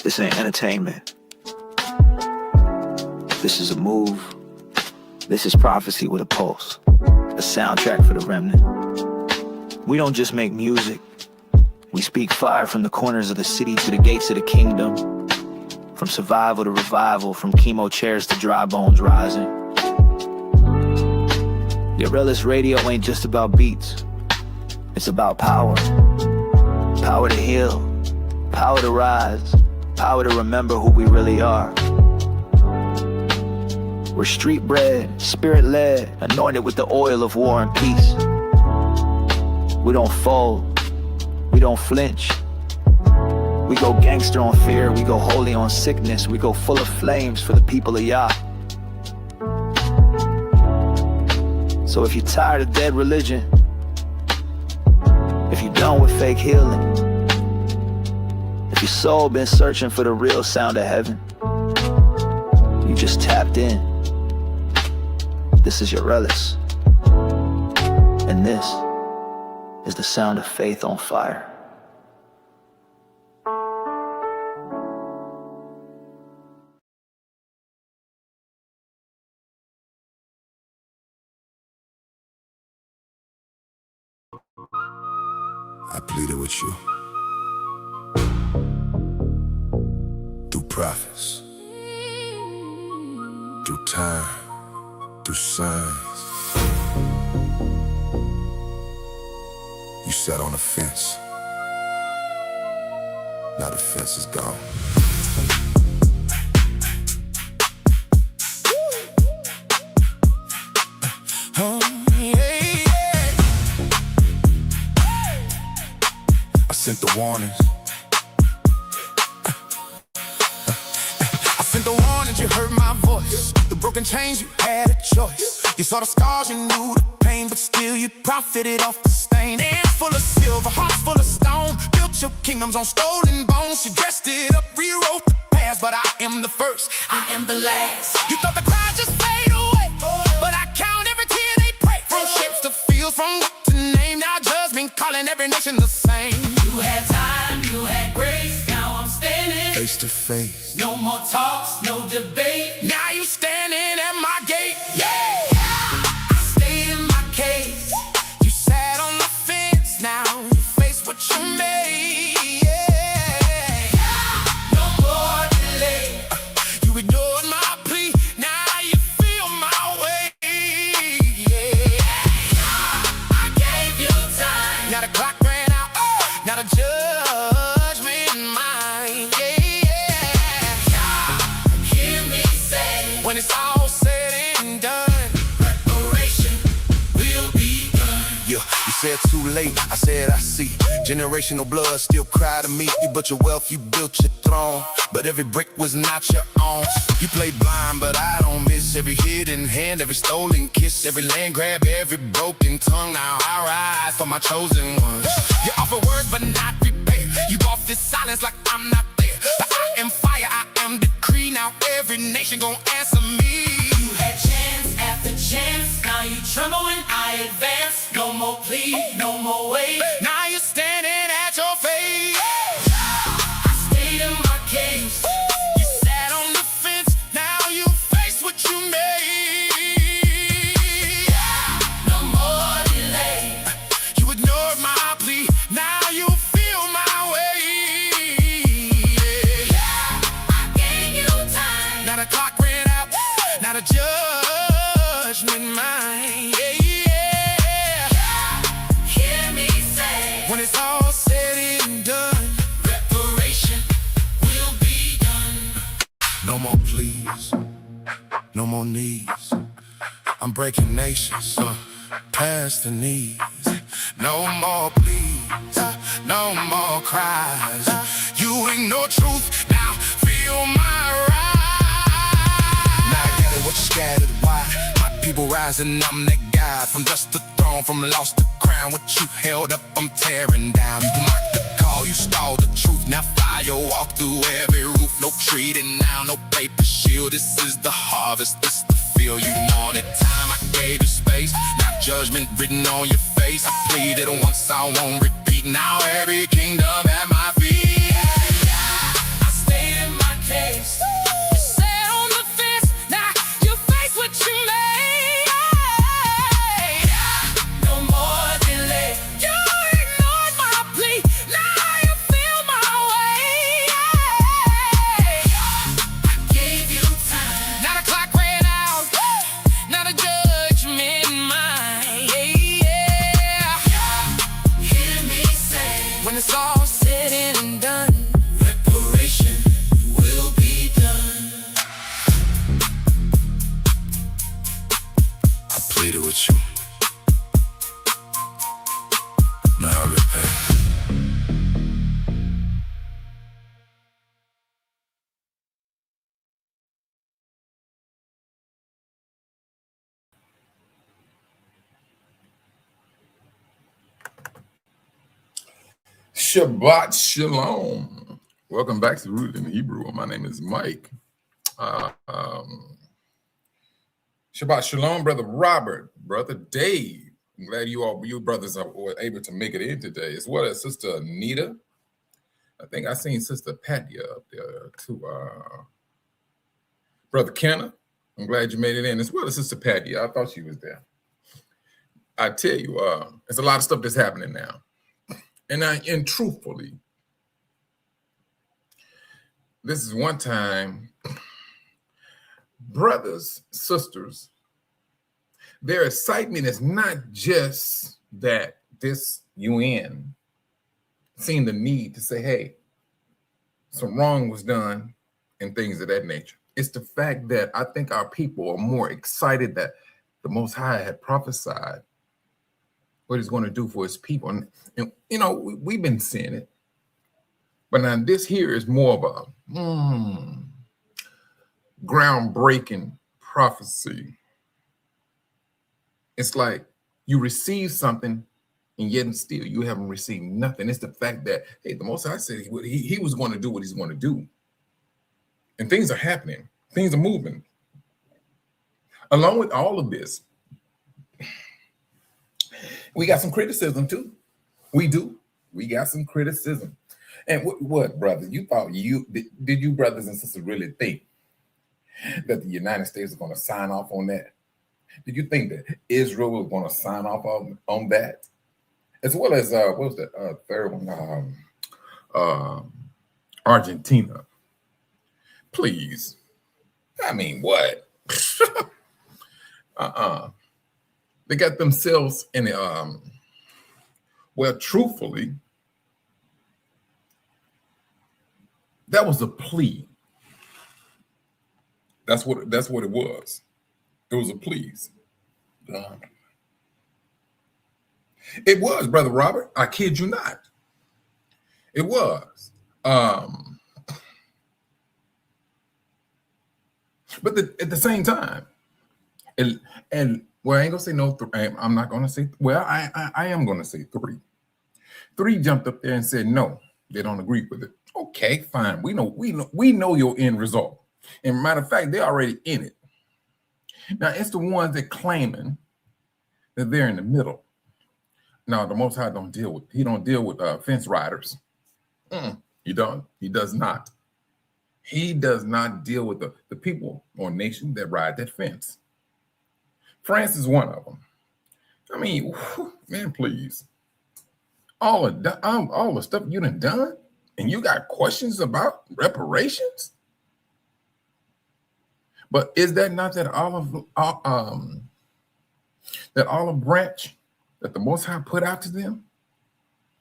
This ain't entertainment. This is a move. This is prophecy with a pulse. A soundtrack for the remnant. We don't just make music. We speak fire from the corners of the city to the gates of the kingdom. From survival to revival, from chemo chairs to dry bones rising. Yahs radio ain't just about beats. It's about power. Power to heal. Power to rise. Power to remember who we really are. We're street bred, spirit led, anointed with the oil of war and peace. We don't fold. We don't flinch. We go gangster on fear. We go holy on sickness. We go full of flames for the people of Yah. So if you're tired of dead religion, if you're done with fake healing, if your soul been searching for the real sound of heaven, you just tapped in. This is Yahs, and this is the sound of faith on fire. I pleaded with you through prophets, through time, through signs. You sat on the fence. Now the fence is gone. I sent the warnings. I sent the warnings, you heard my voice. The broken chains, you had a choice. You saw the scars, you knew the pain, but still you profited off the stain. Hands full of silver, hearts full of stone. Built your kingdoms on stolen bones. You dressed it up, rewrote the past, but I am the first, I am the last. You thought the crowd just fade away, but I count every tear they pray. From ships to fields, from what to name. Now judgment calling every nation the same. You had time, you had grace. Now I'm standing Face to face. No more talks, no debate. Now you standing at my gate. Yeah! I stayed in my case. You sat on the fence. Now you face what you made. Yeah. No more delay. You ignored my plea. Now you feel my way. Yeah. I gave you time. Now the clock ran out. Now the judgment mine. Yeah. Hear me say, When it's all said and done, reparation will be done. yeah, you said too late, I said I see. Generational blood still cry to me. You built your wealth, you built your throne, but every brick was not your own. You played blind, but I don't miss every hidden hand, every stolen kiss, every land grab, every broken tongue. Now I rise for my chosen ones. You offer words, but not repair. You off this silence like I'm not there. But I am fire, I am decree. Now every nation gon' answer me. You had chance after chance. Now you tremble when I advance. No more plea, no more wait. Now you're standing at your face. I stayed in my case. You sat on the fence. Now you face what you made. No more delay. You ignored my plea. Now you feel my way. I gave you time. Now the clock ran out. Now the judgment mine. Hear me say, When it's all said and done, reparation will be done. no more pleas, no more needs. I'm breaking nations, past the knees. No more pleas, no more cries. You ignore truth, now feel my rise. Now I gather what you scattered, why? My people rising, I'm that God. From dust to throne, from lost to crown. What you held up, I'm tearing down. You mocked the call, you stalled the truth. Now fire walk through every roof. No treaty now, no paper shield. This is the harvest, this the field you wanted. Time I gave you space, not judgment written on your face. I pleaded once, I won't repeat. Now every kingdom at my feet. I stayed When it's all said and done, reparation will be done. I pleaded with you. Now I repay. Shabbat Shalom. Welcome back to Rooted in Hebrew. My name is Mike. Shabbat Shalom, Brother Robert, Brother Dave. I'm glad you brothers were able to make it in today, as well as Sister Anita. I think I seen Sister Patty up there too. Brother Kenna, I'm glad you made it in, as well as Sister Patty. I thought she was there. I tell you, there's a lot of stuff that's happening now. And truthfully, this is one time, brothers, sisters, their excitement is not just that this UN seen the need to say, hey, some wrong was done and things of that nature. It's the fact that I think our people are more excited that the Most High had prophesied what he's going to do for his people. And you know, we've been seeing it. But now this here is more of a groundbreaking prophecy. It's like you receive something and yet and still you haven't received nothing. It's the fact that, hey, the Most High said he was going to do what he's going to do. And things are happening. Things are moving. Along with all of this, we got some criticism too. We do. We got some criticism. And what, brother? You thought did you brothers and sisters really think that the United States is going to sign off on that? Did you think that Israel was going to sign off on that? As well as what was the third one? Argentina. Please. I mean, what? They got themselves in well, truthfully, that was a plea. That's what it was. It was a please. It was, Brother Robert. I kid you not. It was. But at the same time, and well, I ain't gonna say no. I'm not gonna say. Well, I am gonna say three. Three jumped up there and said no. They don't agree with it. Okay, fine. We know your end result. And matter of fact, they're already in it. Now it's the ones that claiming that they're in the middle. Now the Most High don't deal with fence riders. He does not. He does not deal with the people or nation that ride that fence. France is one of them. I mean, man, please. All the stuff you done, and you got questions about reparations? But is that not that olive branch that the Most High put out to them?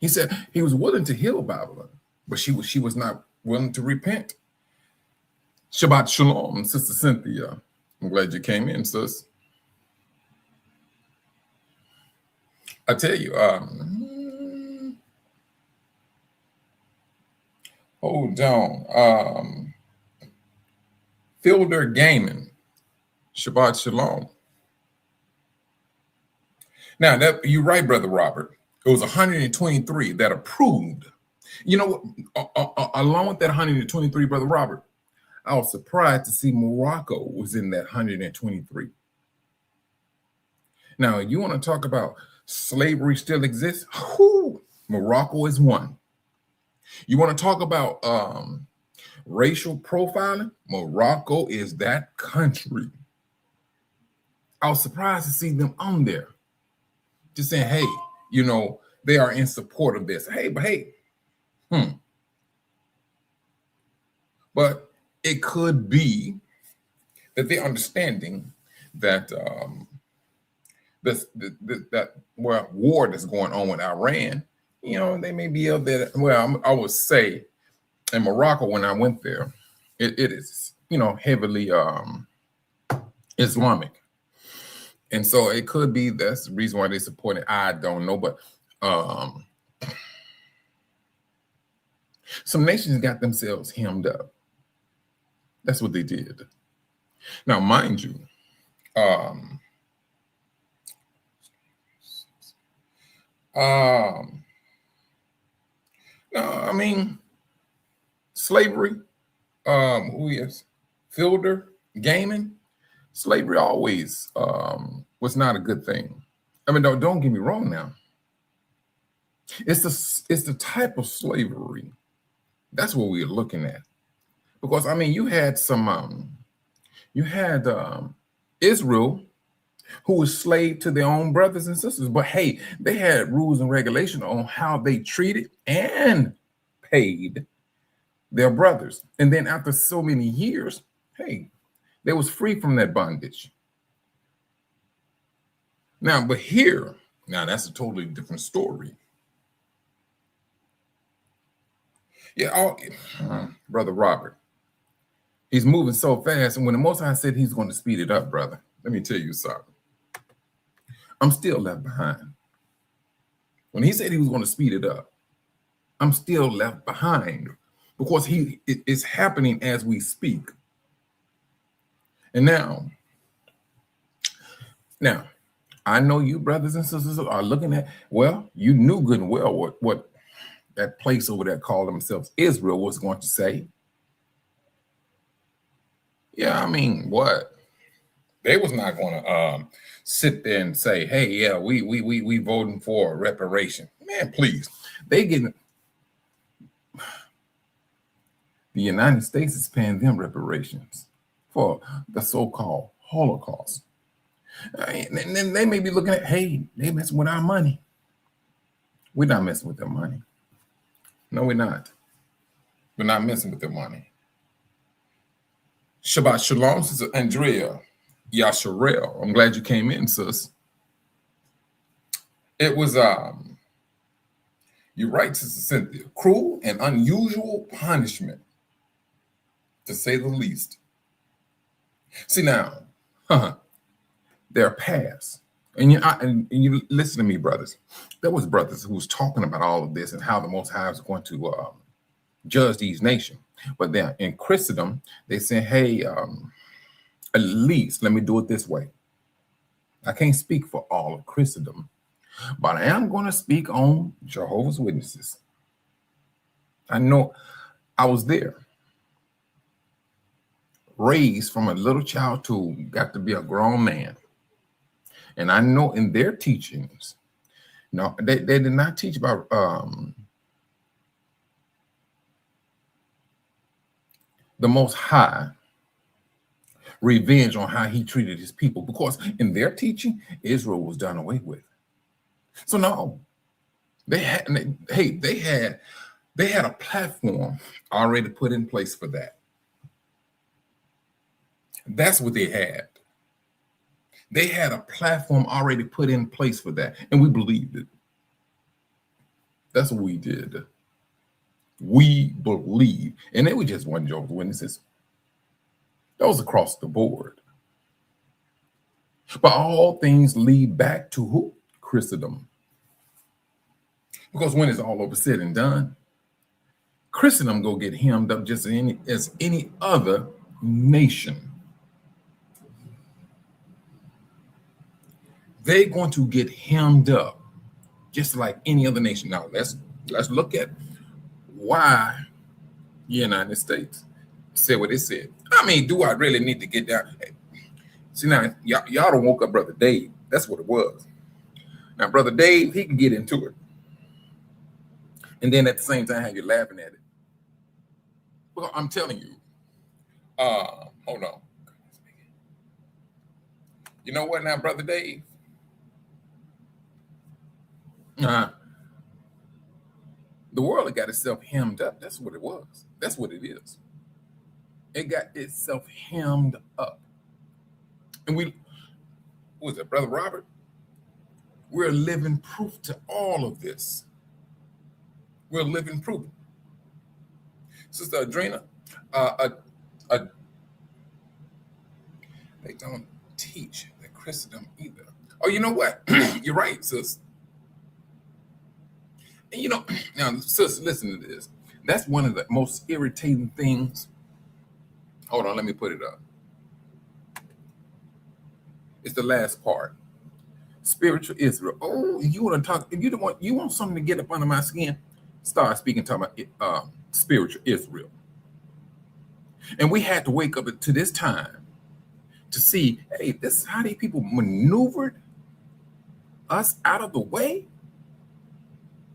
He said he was willing to heal Babylon, but she was not willing to repent. Shabbat Shalom, Sister Cynthia. I'm glad you came in, sis. I tell you, hold on. Fielder Gaming, Shabbat Shalom. Now, that you're right, Brother Robert. It was 123 that approved. You know, along with that 123, Brother Robert, I was surprised to see Morocco was in that 123. Now, you want to talk about slavery still exists? Whew, Morocco is one. You want to talk about racial profiling? Morocco is that country. I was surprised to see them on there. Just saying, hey, you know, they are in support of this. But it could be that they're understanding that that war that's going on with Iran, they may be a bit. Well, I would say in Morocco when I went there, it is heavily Islamic, and so it could be that's the reason why they support it. I don't know, but some nations got themselves hemmed up. That's what they did. Now, mind you, no, I mean slavery. Who is Fielder gaming? Slavery always was not a good thing. I mean, don't get me wrong. Now, it's the type of slavery. That's what we're looking at. Because I mean, you had Israel who was slave to their own brothers and sisters, but hey, they had rules and regulations on how they treated and paid their brothers. And then after so many years, hey, they was free from that bondage. Now, but here, now that's a totally different story. Yeah, Brother Robert, he's moving so fast. And when the Most High said he's going to speed it up, brother, let me tell you something. I'm still left behind. When he said he was going to speed it up, I'm still left behind because it's happening as we speak. And now, I know you brothers and sisters are looking at, well, you knew good and well what that place over there called themselves Israel was going to say. Yeah, I mean, what? They was not going to sit there and say, hey, yeah, we voting for a reparation. Man, please. They getting, the United States is paying them reparations for the so-called Holocaust. And then they may be looking at, hey, they messing with our money. We're not messing with their money. No, we're not. We're not messing with their money. Shabbat Shalom, Sister Andrea Yasharel. I'm glad you came in, sis. It was, you're right, Sister Cynthia, cruel and unusual punishment, to say the least. See now, they're past. And you listen to me, brothers. There was brothers who was talking about all of this and how the Most High is going to judge these nations. But then in Christendom, they say, hey, at least let me do it this way. I can't speak for all of Christendom, but I am going to speak on Jehovah's Witnesses. I know I was there, raised from a little child to got to be a grown man. And I know in their teachings, no, they did not teach about the Most High revenge on how he treated his people, because in their teaching, Israel was done away with. So no, they had a platform already put in place for that. That's what they had. They had a platform already put in place for that, and we believed it. That's what we did. We believe, and they were just one Jehovah's Witnesses. That was across the board. But all things lead back to who? Christendom. Because when it's all over said and done, Christendom go get hemmed up just as any other nation. They're going to get hemmed up just like any other nation. Now let's look at why the United States said what it said. I mean, do I really need to get down? See, now y'all don't woke up Brother Dave. That's what it was. Now, Brother Dave, he can get into it. And then at the same time, have you laughing at it. Well, I'm telling you. Hold on. You know what now, Brother Dave? The world got itself hemmed up. That's what it was. That's what it is. It got itself hemmed up. And what was it, Brother Robert? We're living proof to all of this. We're living proof. Sister Adrena, uh, uh, they don't teach the Christendom either. Oh, you know what? You're right, sis. And now, sis, listen to this. That's one of the most irritating things. Hold on, let me put it up. It's the last part. Spiritual Israel. Oh, you want to talk? If you want something to get up under my skin, start speaking talking about spiritual Israel. And we had to wake up to this time to see, hey, this is how these people maneuvered us out of the way.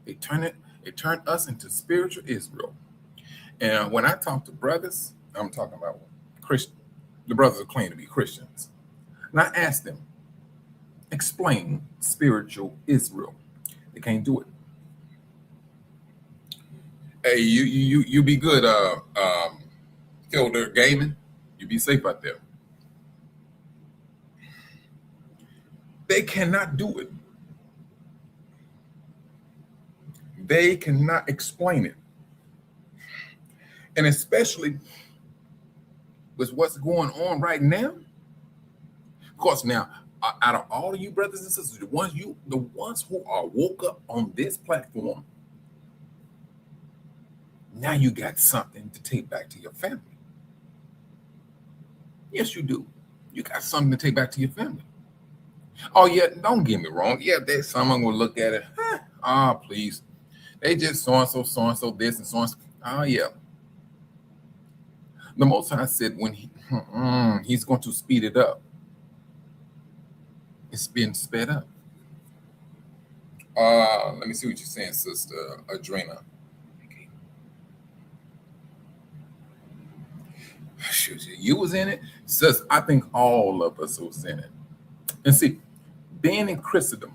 They turned us into spiritual Israel. And when I talk to brothers, I'm talking about Christian. The brothers who claim to be Christians. And I ask them, explain spiritual Israel. They can't do it. Hey, you be good, Elder Gaming. You be safe out there. They cannot do it. They cannot explain it. And especially with what's going on right now. Of course, now, out of all of you brothers and sisters, the ones who are woke up on this platform, now you got something to take back to your family. Yes, you do. You got something to take back to your family. Oh, yeah, don't get me wrong. Yeah, there's someone will look at it. Please. They just so-and-so this and so-and-so. Oh, yeah. The Most High said when he's going to speed it up. It's been sped up. Let me see what you're saying, Sister Adrena. Shoot, you was in it? Sis, I think all of us was in it. And see, being in Christendom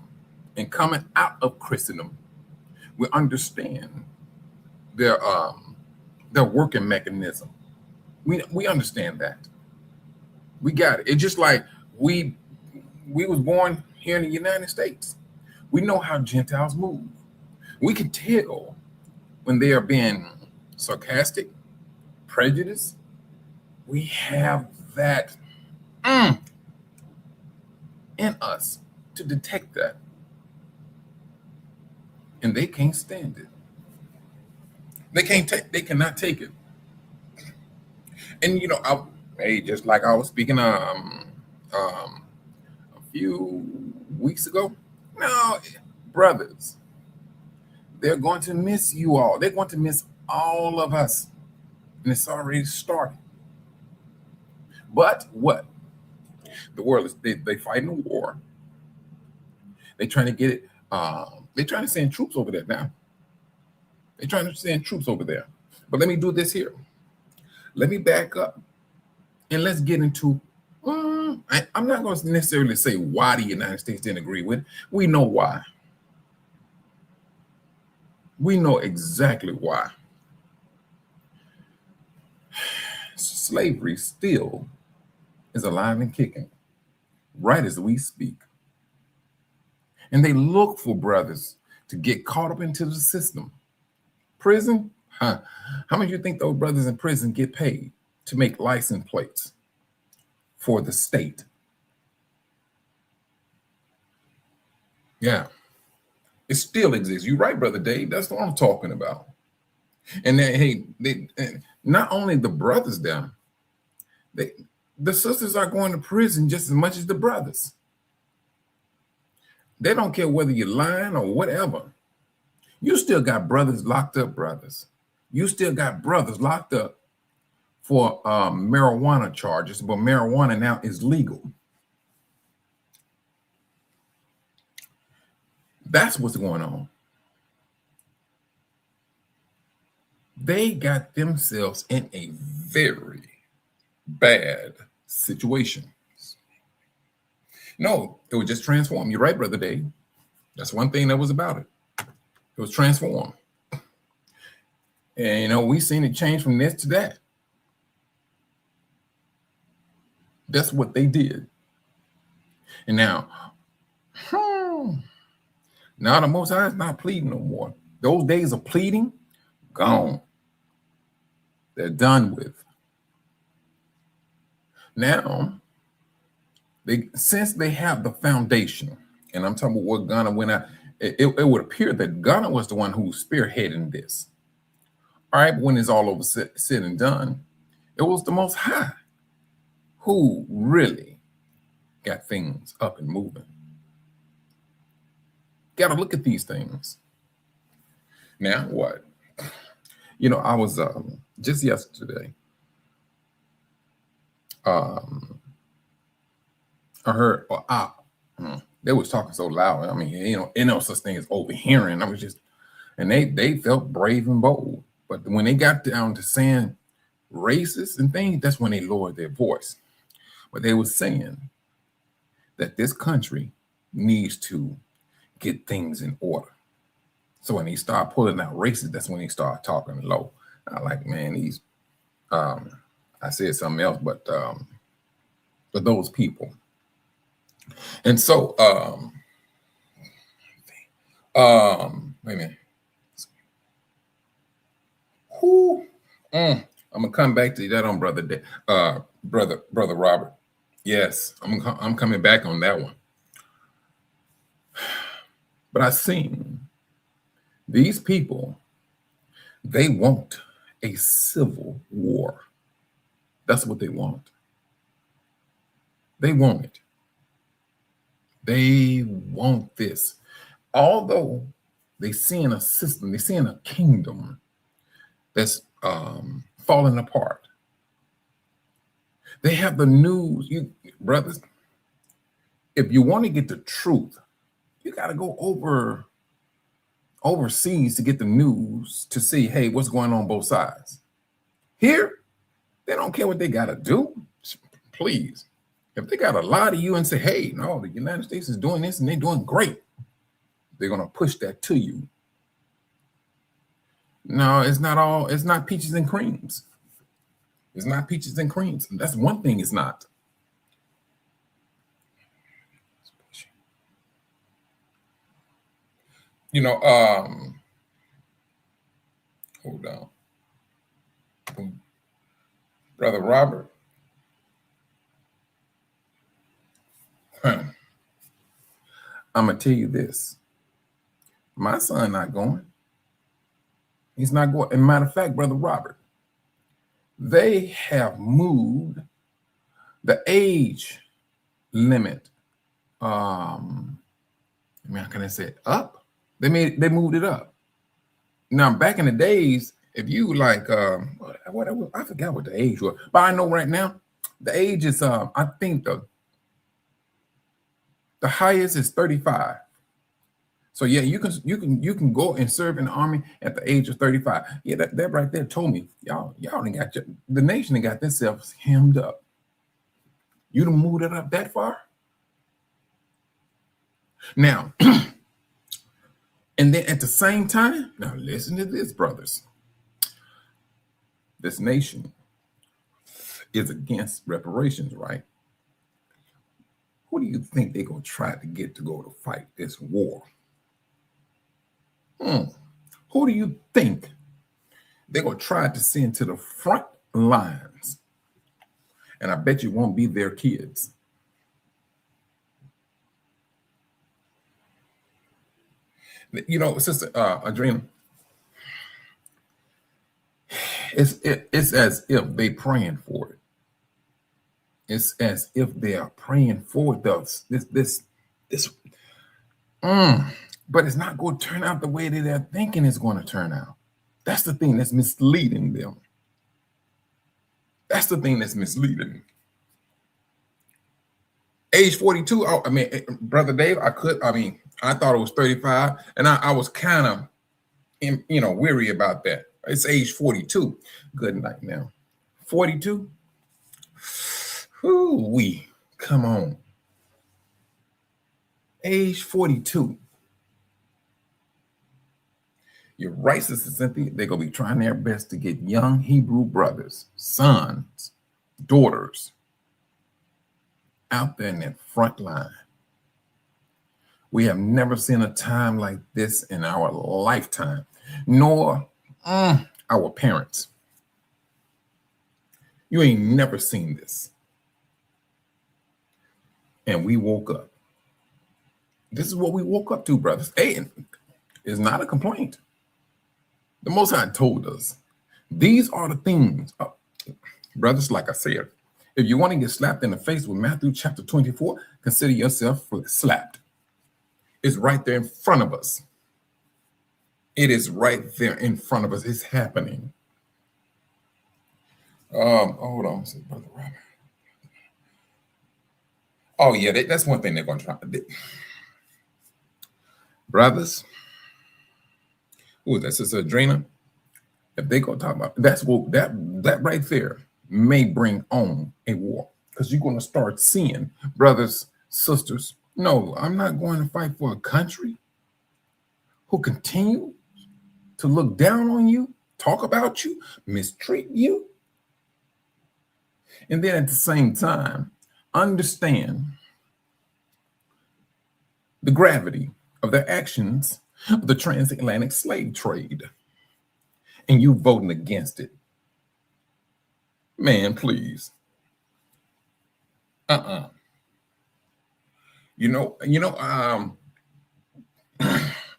and coming out of Christendom, we understand their working mechanism. We understand that. We got it. It's just like we was born here in the United States. We know how Gentiles move. We can tell when they are being sarcastic, prejudiced. We have that in us to detect that. And they can't stand it. They cannot take it. And just like I was speaking a few weeks ago. No, brothers, they're going to miss you all. They're going to miss all of us. And it's already started. But what? The world is they fighting a war. They're trying to get it. They're trying to send troops over there now. They're trying to send troops over there. But let me do this here. Let me back up and let's get into. I'm not going to necessarily say why the United States didn't agree with it. We know why. We know exactly why. Slavery still is alive and kicking, right as we speak. And they look for brothers to get caught up into the system. Prison? How much you think those brothers in prison get paid to make license plates for the state? Yeah. It still exists. You're right, Brother Dave. That's what I'm talking about. And then, they not only the brothers down, the sisters are going to prison just as much as the brothers. They don't care whether you're lying or whatever. You still got brothers locked up, brothers. You still got brothers locked up for marijuana charges, but marijuana now is legal. That's what's going on. They got themselves in a very bad situation. No, it was just transformed. You're right, Brother Dave. That's one thing that was about it. It was transformed. And, we've seen it change from this to that. That's what they did. And now the Most High is not pleading no more. Those days of pleading, gone. They're done with. Now, since they have the foundation, and I'm talking about what Ghana went out, it would appear that Ghana was the one who was spearheading this. All right, but when it's all over said and done, it was the Most High who really got things up and moving. Got to look at these things. Now, what? I was just yesterday. I heard, they was talking so loud. I mean, ain't no such thing as overhearing. I was just, and they felt brave and bold. But when they got down to saying racist and things, that's when they lowered their voice. But they were saying that this country needs to get things in order. So when he started pulling out racist, that's when he started talking low. I like, man, I said something else, but those people. And so, wait a minute. I'm gonna come back to that on brother Robert. Yes, I'm coming back on that one. But I seen these people, they want a civil war. That's what they want. They want it. They want this. Although they see in a system, they see in a kingdom that's falling apart. They have the news, you brothers. If you want to get the truth, you got to go overseas to get the news to see, hey, what's going on both sides. Here, they don't care what they got to do. Please. If they got to lie to you and say, hey, no, the United States is doing this and they're doing great, they're going to push that to you. No, it's not peaches and creams. It's not peaches and creams. That's one thing it's not. Hold on. Brother Robert. I'm going to tell you this. My son not going. He's not going. As a matter of fact, Brother Robert, they have moved the age limit. How can I say it? Up? They moved it up. Now, back in the days, if you like, I forgot what the age was, but I know right now the age is, I think the highest is 35. So yeah, you can go and serve in the army at the age of 35. Yeah, that right there told me y'all done got the nation done got themselves hemmed up. You done moved it up that far. Now, and then at the same time, now listen to this, brothers. This nation is against reparations, right? Who do you think they're gonna try to get to go to fight this war? Who do you think they're going to try to send to the front lines? And I bet you won't be their kids. Sister Adrena, it's as if they praying for it. It's as if they are praying for this. But it's not going to turn out the way that they're thinking it's going to turn out. That's the thing that's misleading them. That's the thing that's misleading. Age 42, Brother Dave, I thought it was 35, and I was kind of, weary about that. It's age 42. Good night now. 42? Ooh-wee, come on. Age 42. You're right, Sister Cynthia. They're going to be trying their best to get young Hebrew brothers, sons, daughters out there in that front line We have never seen a time like this in our lifetime, nor our parents. You ain't never seen this. And we woke up. This is what we woke up to, brothers. Hey, it's not a complaint. The Most High told us, these are the things. Brothers, like I said, if you want to get slapped in the face with Matthew chapter 24, consider yourself slapped. It's right there in front of us. It is right there in front of us. It's happening. Hold on, Brother Robert. Oh, yeah, that's one thing they're going to try to do. Brothers, that's Sister Adrena. If they go talk about that right there may bring on a war, because you're going to start seeing brothers, sisters. No, I'm not going to fight for a country who continue to look down on you, talk about you, mistreat you, and then at the same time understand the gravity of their actions of the transatlantic slave trade, and you voting against it. Man, please.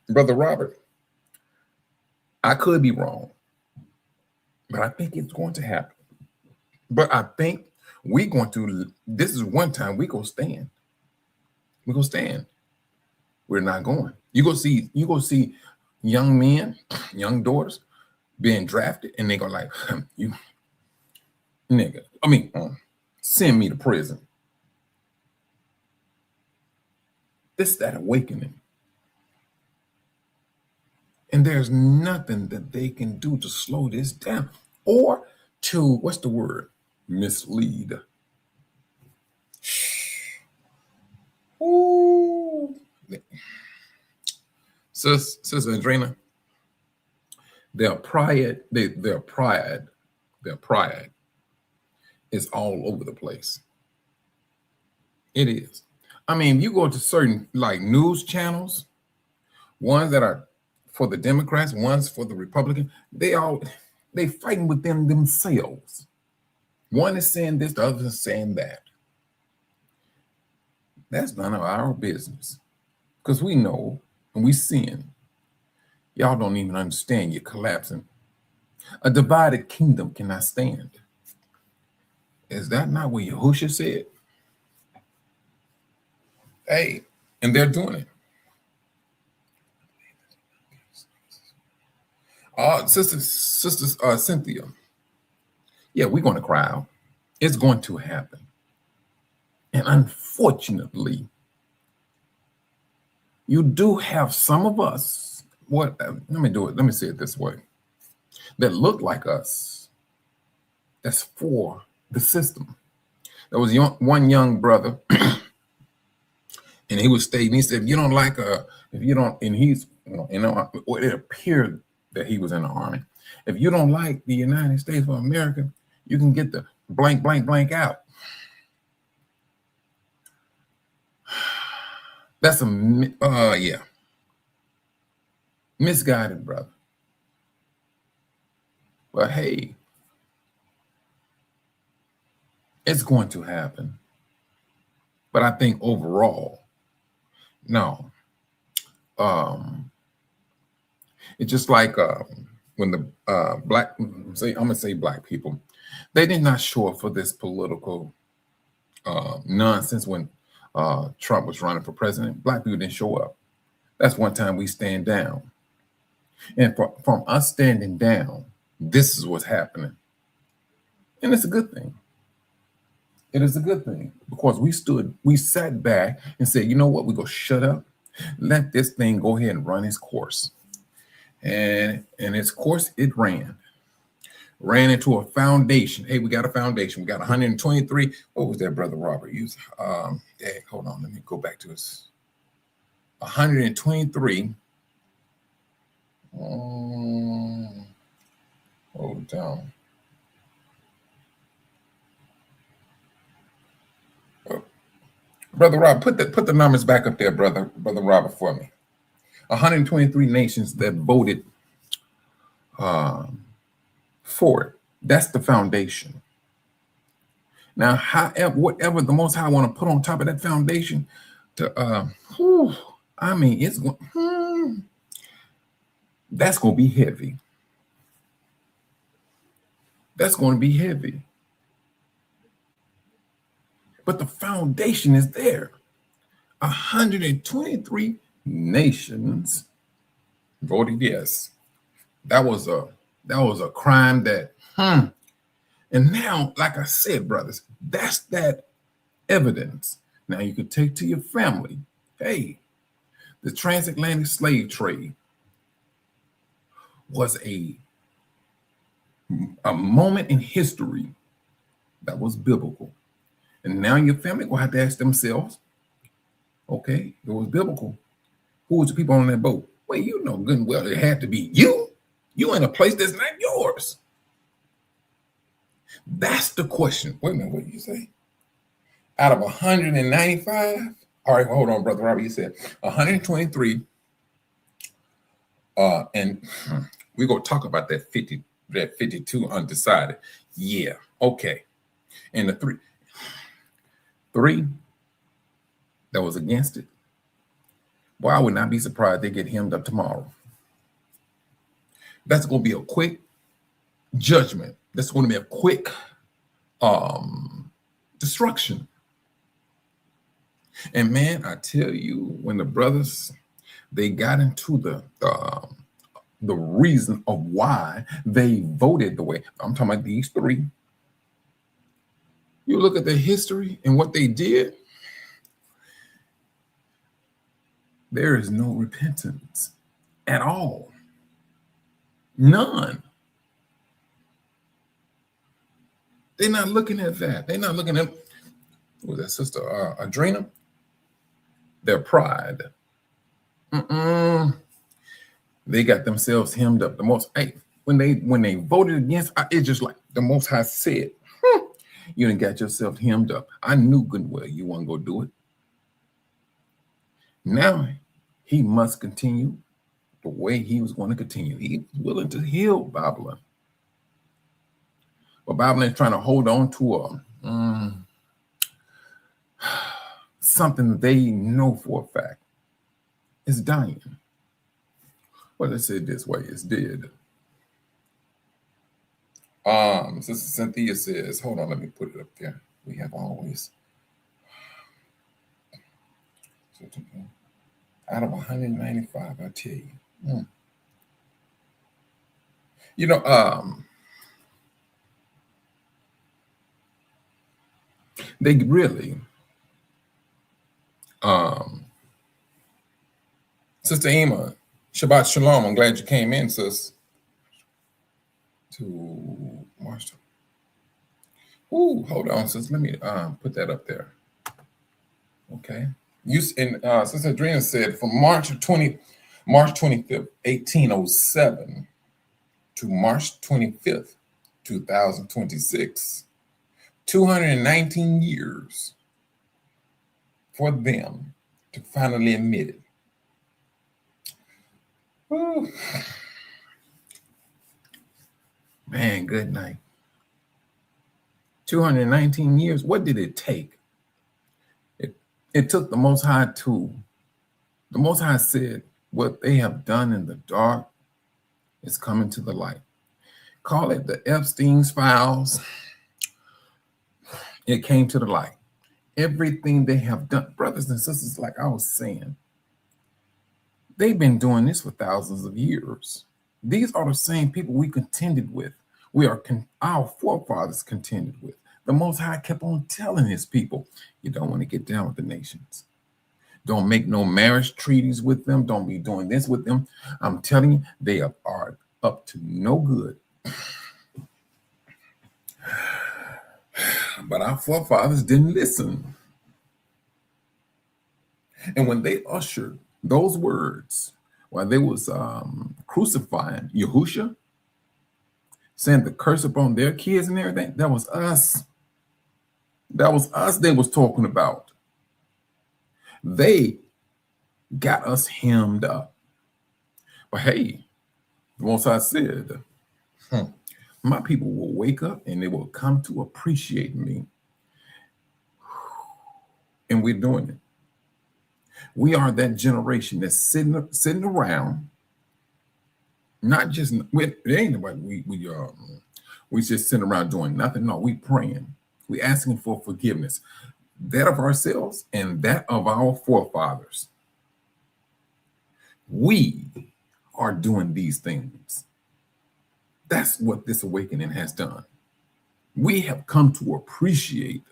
Brother Robert, I could be wrong, but I think it's going to happen. But I think this is one time we go stand. We're going to stand. We're not going. You go see young men, young daughters being drafted, and they go like, you nigga, send me to prison. That awakening. And there's nothing that they can do to slow this down or to, mislead. Ooh. Sister Adrena, their pride is all over the place. It is. You go to certain news channels, ones that are for the Democrats, ones for the Republicans, they fighting within themselves. One is saying this, the other is saying that. That's none of our business. Because we know and we seeing. Y'all don't even understand. You're collapsing. A divided kingdom cannot stand. Is that not what Yahushua said? Hey, and they're doing it. Sister Cynthia. Yeah, we're going to cry out. It's going to happen. And unfortunately, you do have some of us, let me say it this way, that look like us, that's for the system. There was one young brother, and he was stating, he said, it appeared that he was in the army. If you don't like the United States of America, you can get the blank, blank, blank out. That's misguided, brother. But hey, it's going to happen. But I think overall, no. It's just like when the I'm gonna say black people, they did not show up for this political nonsense when Trump was running for president. Black people didn't show up. That's one time we stand down. And from us standing down, this is what's happening. And it's a good thing. It is a good thing because we sat back and said, you know what, we're going to shut up, let this thing go ahead and run its course. And its course, it ran into a foundation. Hey, we got a foundation. We got 123. What was that, Brother Robert? Hold on, let me go back to this. 123. Hold down. Brother Rob, put the numbers back up there, brother Robert, for me. 123 nations that voted for it. That's the foundation. Now, however, whatever the Most High want to put on top of that foundation, I mean, it's going. That's going to be heavy. That's going to be heavy. But the foundation is there. 123 nations voted yes. That was a crime that. And now, like I said, brothers, that's that evidence. Now you could take to your family. Hey, the transatlantic slave trade was a moment in history that was biblical. And now your family will have to ask themselves, okay, it was biblical. Who was the people on that boat? Well, you know good and well it had to be you. You in a place that's not yours. That's the question. Wait a minute, what did you say? Out of 195? All right, hold on, Brother Robert. You said 123. And we're going to talk about that 52 undecided. Yeah, okay. And the three that was against it. Well, I would not be surprised they get hemmed up tomorrow. That's going to be a quick judgment. That's going to be a quick destruction. And man, I tell you, when the brothers, they got into the reason of why they voted the way, I'm talking about these three. You look at their history and what they did, there is no repentance at all. None. They're not looking at that. They're not looking at, was that Sister Adrena? Their pride. They got themselves hemmed up. The most, hey, when they voted against, it's just like the Most High said, you done got yourself hemmed up. I knew good and well you weren't going to do it. Now he must continue the way he was going to continue. He was willing to heal Babylon. But Babylon is trying to hold on to something that they know for a fact is dying. Well, let's say it this way, it's dead. Sister Cynthia says, hold on, let me put it up there. We have always, out of 195, I tell you. You know, they really, Sister Ema, Shabbat Shalom. I'm glad you came in, sis. To March. Ooh, hold on, sis. Let me put that up there. Okay. You and Sister Adriana said from March 25th, 1807 to March 25th, 2026, 219 years for them to finally admit it. Ooh. Man, good night. 219 years. What did it take? It took the Most High to. The Most High said, what they have done in the dark is coming to the light. Call it the Epstein's files. It came to the light. Everything they have done, brothers and sisters, like I was saying, they've been doing this for thousands of years. These are the same people we contended with. Our forefathers contended with. The Most High kept on telling his people, you don't want to get down with the nations. Don't make no marriage treaties with them. Don't be doing this with them. I'm telling you, they are up to no good. But our forefathers didn't listen. And when they ushered those words, while they was crucifying Yahusha, saying the curse upon their kids and everything, that was us. That was us they was talking about. They got us hemmed up. But hey, the Most High said, my people will wake up and they will come to appreciate me. And we're doing it. We are that generation that's sitting around, not just, it ain't nobody, we just sitting around doing nothing. No, we praying. We asking for forgiveness, that of ourselves and that of our forefathers. We are doing these things. That's what this awakening has done. We have come to appreciate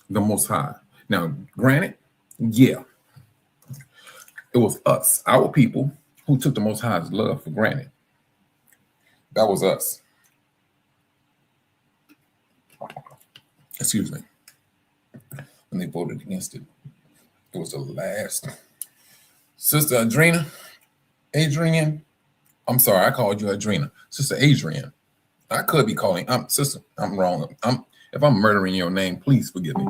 the Most High. Now, granted, yeah, it was us, our people, who took the Most High's love for granted. That was us. Excuse me. When they voted against it, it was the last. Sister Adrian, I'm sorry, I called you Adrena. Sister Adrian, I could be calling. Sister, I'm wrong. If I'm murdering your name, please forgive me.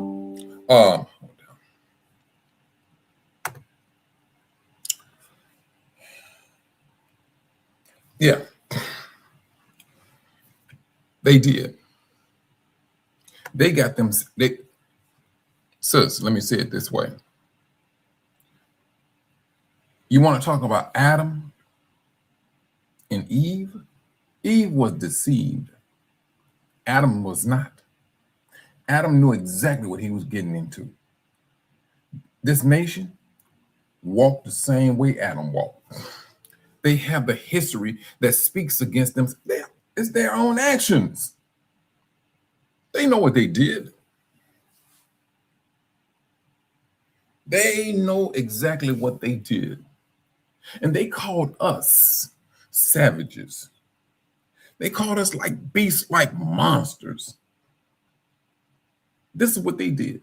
Yeah, they did. They got them. Sis, let me say it this way. You want to talk about Adam and Eve? Eve was deceived. Adam was not. Adam knew exactly what he was getting into. This nation walked the same way Adam walked. They have the history that speaks against them. It's their own actions. They know what they did. They know exactly what they did. And they called us savages. They called us like beasts, like monsters. This is what they did.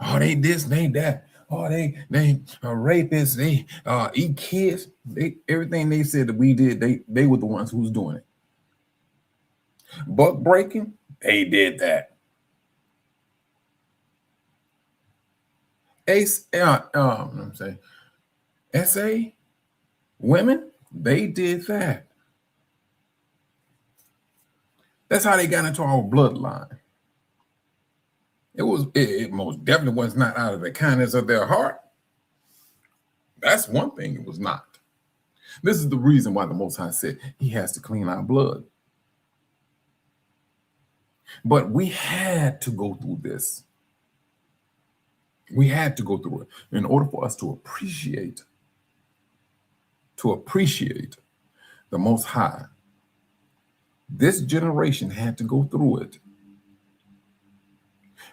Oh, they this, they that. Oh, they rapists. They eat kids. Everything they said that we did, they were the ones who was doing it. Buck breaking, they did that. SA women, they did that. That's how they got into our bloodline. It most definitely was not out of the kindness of their heart. That's one thing it was not. This is the reason why the Most High said he has to clean our blood. But we had to go through this. We had to go through it in order for us to appreciate the Most High. This generation had to go through it.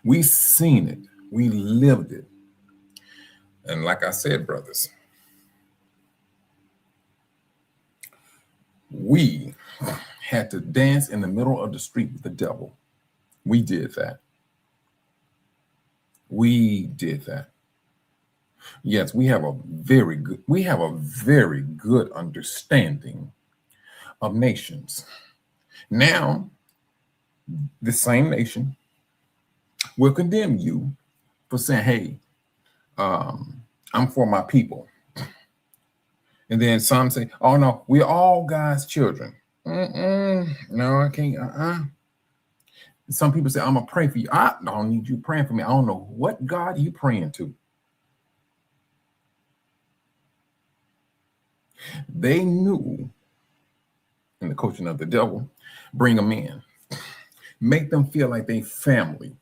We seen it. We lived it. And like I said, brothers, we had to dance in the middle of the street with the devil. We did that. We did that. Yes, we have a very good understanding of nations. Now, the same nation will condemn you for saying, hey, I'm for my people. And then some say, oh no, we're all God's children. No, I can't. Some people say, I'm gonna pray for you. I don't need you praying for me. I don't know what God you praying to. They knew in the coaching of the devil, bring them in, make them feel like they family,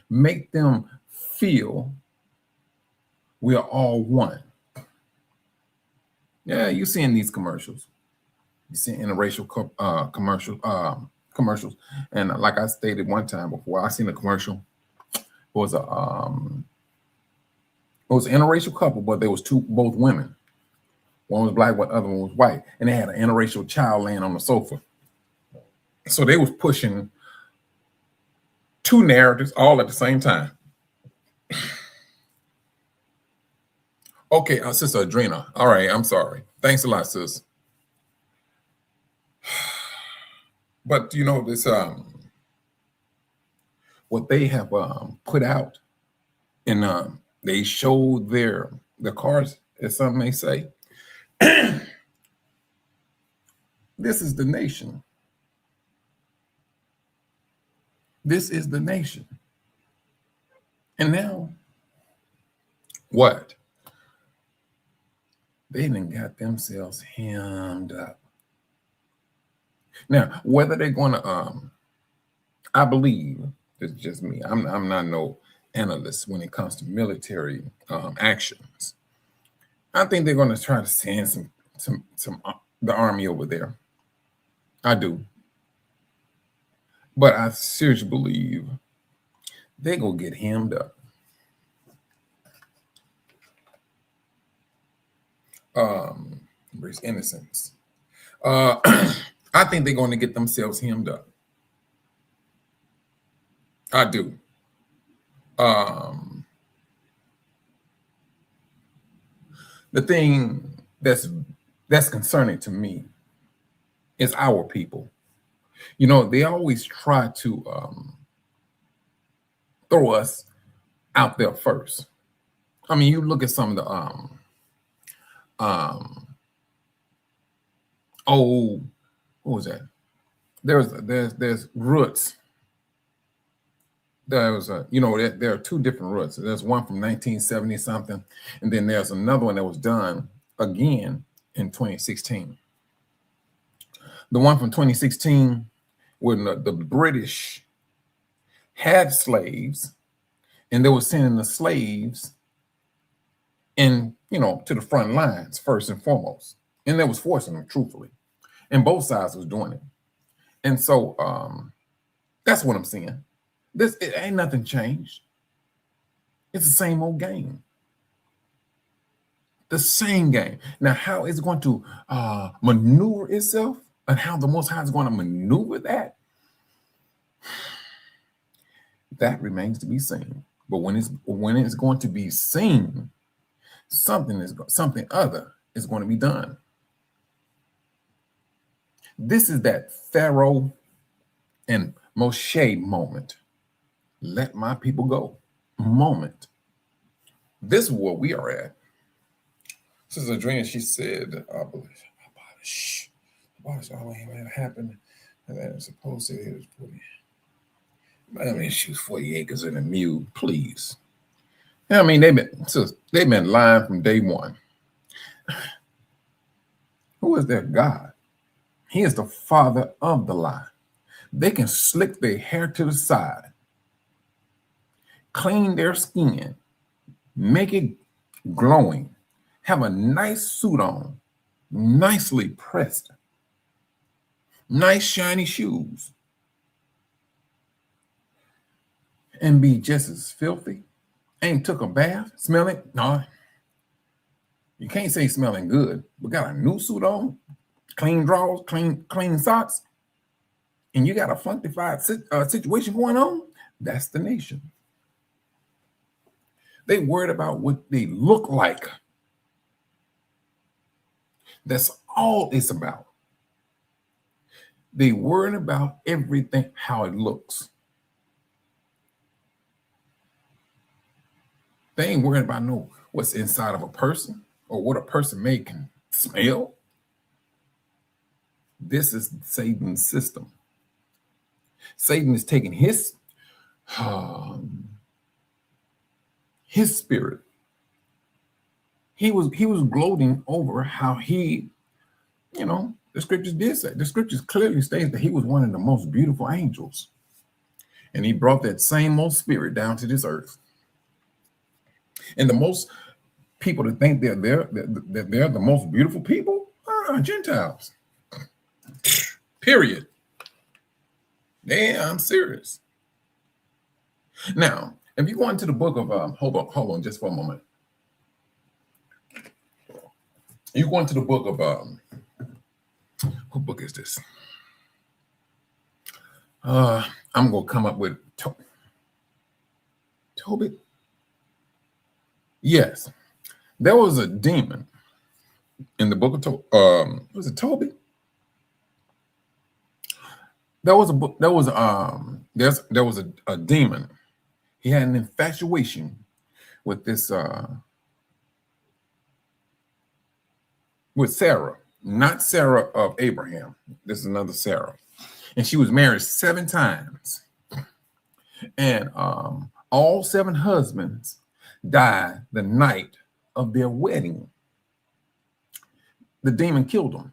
make them feel we are all one. Yeah, you're seeing these commercials. You're seeing interracial commercials. And like I stated one time before, I seen a commercial. It was an interracial couple, but there was both women. One was black, the other one was white, and they had an interracial child laying on the sofa. So they was pushing two narratives all at the same time. Okay, Sister Adrena. All right, I'm sorry. Thanks a lot, sis. But you know this, what they have put out and they showed their cards, as some may say. This is the nation. This is the nation. And now, what? They done got themselves hemmed up. Now, whether they're going to, I believe, it's just me. I'm not no analyst when it comes to military actions. I think they're going to try to send some the army over there. I do. But I seriously believe they're going to get hemmed up. Embrace innocence. I think they're going to get themselves hemmed up. I do. The thing that's concerning to me is our people. You know, they always try to throw us out there first. I mean, you look at some of the what was that? There's roots. There are two different roots. There's one from 1970 something, and then there's another one that was done again in 2016. The one from 2016, when the British had slaves, and they were sending the slaves in, to the front lines first and foremost, and they was forcing them, truthfully, and both sides was doing it. And so that's what I'm seeing. It ain't nothing changed. It's the same old game. The same game. Now, how it's going to maneuver itself, and how the Most High is going to maneuver that remains to be seen. But when it's going to be seen, something other is going to be done. This is that Pharaoh and Moshe moment. Let my people go moment. This is where we are at. Sister Adrena, she said, abolish all that happened. And that is supposed to it was 40. I mean, she was 40 acres and a mule, please. I mean, they've been lying from day one. Who is their God? He is the father of the lie. They can slick their hair to the side, clean their skin, make it glowing, have a nice suit on, nicely pressed, nice shiny shoes, and be just as filthy. Ain't took a bath, smelling. No, you can't say smelling good, but got a new suit on, clean drawers, clean socks, and you got a funkified situation going on. That's the nation. They worried about what they look like. That's all it's about. They worried about everything, how it looks. They ain't worried about what's inside of a person or what a person may can smell. This is Satan's system. Satan is taking his spirit. He was gloating over how he, the scriptures did say. The scriptures clearly state that he was one of the most beautiful angels. And he brought that same old spirit down to this earth. And the most people that think that they're the most beautiful people are Gentiles. Period. Yeah, I'm serious. Now, if you go into the book of hold on just for a moment. You go into the book of what book is this? I'm gonna come up with Tobit. Yes, there was a demon in the book of was it Tobit? There was a demon. He had an infatuation with this with Sarah, not Sarah of Abraham. This is another Sarah. And she was married 7 times. And all 7 husbands died the night of their wedding. The demon killed them.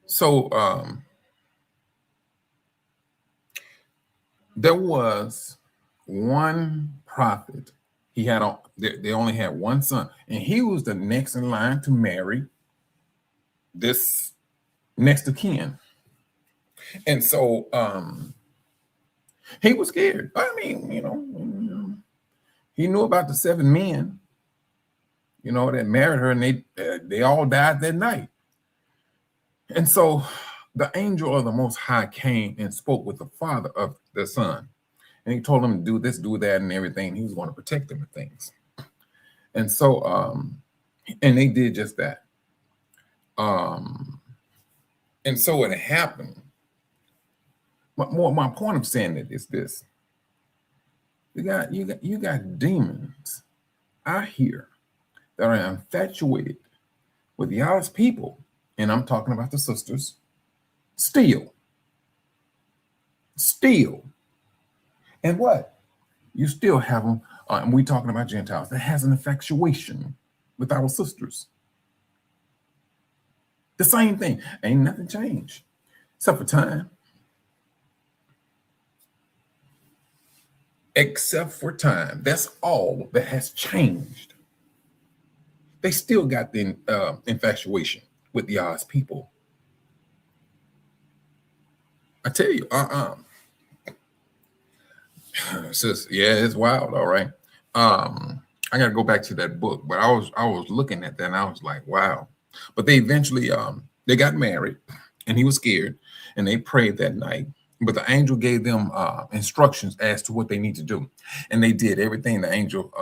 So there was one prophet. He had they only had one son, and he was the next in line to marry this next of kin. And so he was scared. I mean, he knew about the 7 men, that married her, and they all died that night. And so the angel of the Most High came and spoke with the father of the son. And he told him to do this, do that, and everything. He was going to protect them and things. And so, and they did just that. And so what happened, my point of saying it is this. You got demons out here that are infatuated with Yah's people, and I'm talking about the sisters, steal. And what? You still have them, and we're talking about Gentiles, that has an infatuation with our sisters. The same thing. Ain't nothing changed, except for time. Except for time. That's all that has changed. They still got the infatuation with Yah's people. I tell you, sis, yeah, it's wild, all right. I gotta go back to that book, but I was looking at that and I was like, wow. But they eventually they got married, and he was scared, and they prayed that night. But the angel gave them instructions as to what they need to do, and they did everything the angel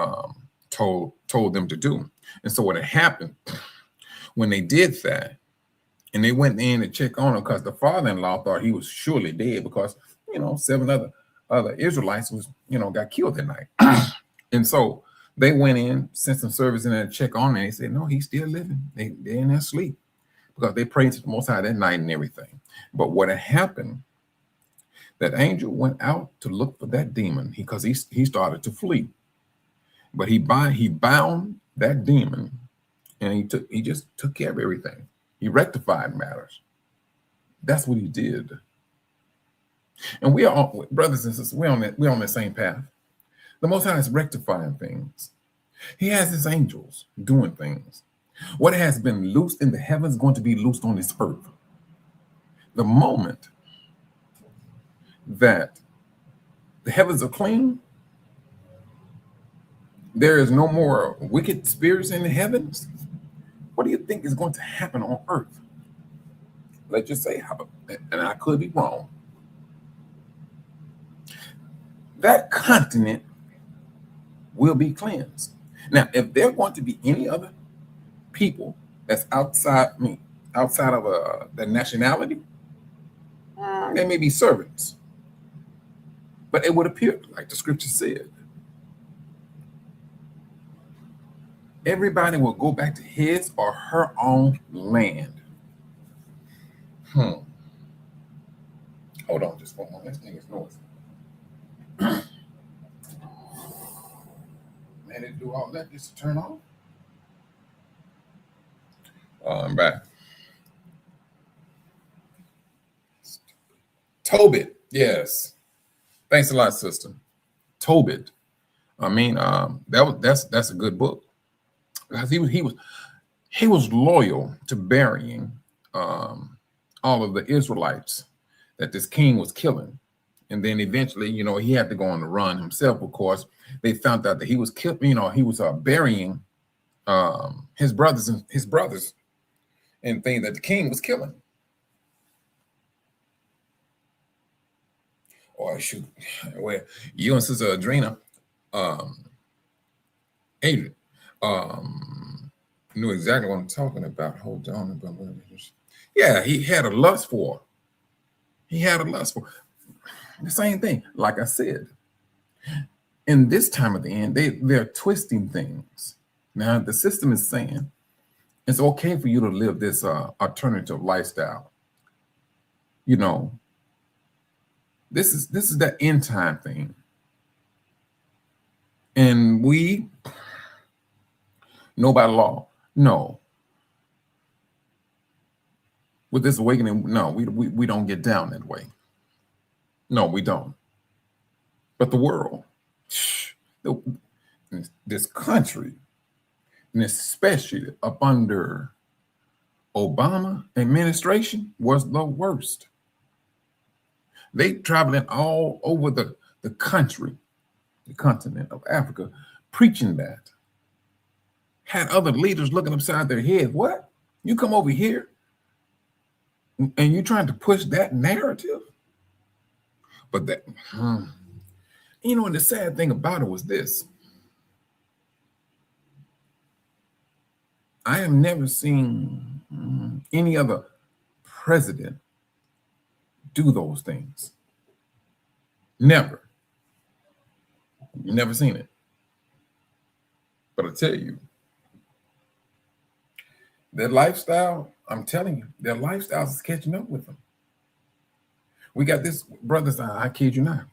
told them to do. And so what had happened when they did that, and they went in to check on him, because the father-in-law thought he was surely dead, because 7 other Israelites was got killed that night. And so they went in, sent some servants in there to check on him, and they said, no, he's still living. They're in their sleep, because they prayed to the Most High that night and everything. But what had happened, that angel went out to look for that demon, because he started to flee. But he bound that demon, and he just took care of everything. He rectified matters. That's what he did. And we are all, brothers and sisters, we're on the same path. The Most High is rectifying things. He has his angels doing things. What has been loosed in the heavens is going to be loosed on this earth. The moment that the heavens are clean, there is no more wicked spirits in the heavens. What do you think is going to happen on earth? Let's just say, and I could be wrong, that continent will be cleansed. Now, if there want to be any other people that's outside of the nationality, they may be servants. But it would appear, like the scripture said, everybody will go back to his or her own land. Hold on just one moment. This thing is noise. Man, it do all that just to turn off? I'm back. Tobit, yes. Thanks a lot, sister. Tobit. I mean, that's a good book, because he was loyal to burying all of the Israelites that this king was killing. And then eventually, he had to go on the run himself. Of course, they found out that he was he was burying his brothers and things that the king was killing. Oh, shoot. Well, you and Sister Adrena, Adrian, knew exactly what I'm talking about. Hold on. Yeah, he had a lust for. The same thing. Like I said, in this time at the end, they're twisting things. Now the system is saying it's okay for you to live this alternative lifestyle. You know, this is that end time thing. And we know by law, no. With this awakening, no, we don't get down that way. No, we don't. But the world, this country, and especially up under Obama administration, was the worst. They traveling all over the country, the continent of Africa, preaching that. Had other leaders looking upside their head. What? You come over here and you're trying to push that narrative? But that, you know, and the sad thing about it was this. I have never seen any other president do those things. Never. Never seen it. But I tell you, their lifestyle, I'm telling you, their lifestyle is catching up with them. We got this, brothers, I kid you not.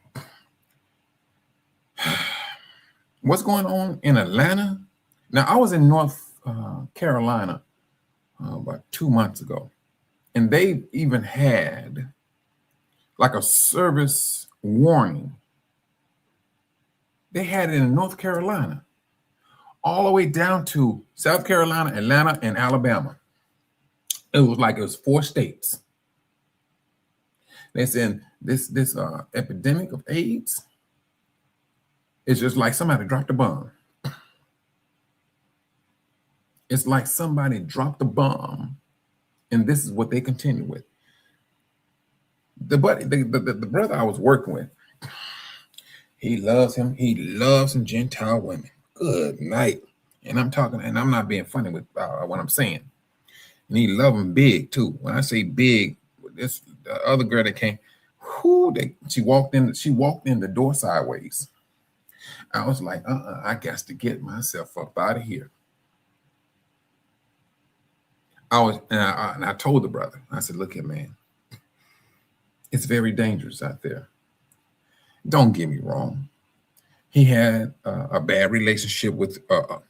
What's going on in Atlanta? Now, I was in North Carolina about 2 months ago, and they even had like a service warning. They had it in North Carolina, all the way down to South Carolina, Atlanta, and Alabama. It was like it was 4 states. They said this epidemic of AIDS is just like somebody dropped a bomb. It's like somebody dropped a bomb, and this is what they continue with. The brother I was working with, he loves some Gentile women. Good night. And I'm talking, and I'm not being funny with what I'm saying. And he love them big too. When I say big, this the other girl that came, she walked in the door sideways. I was like, I got to get myself up out of here. I told the brother, I said, look here, man, it's very dangerous out there. Don't get me wrong. He had a bad relationship with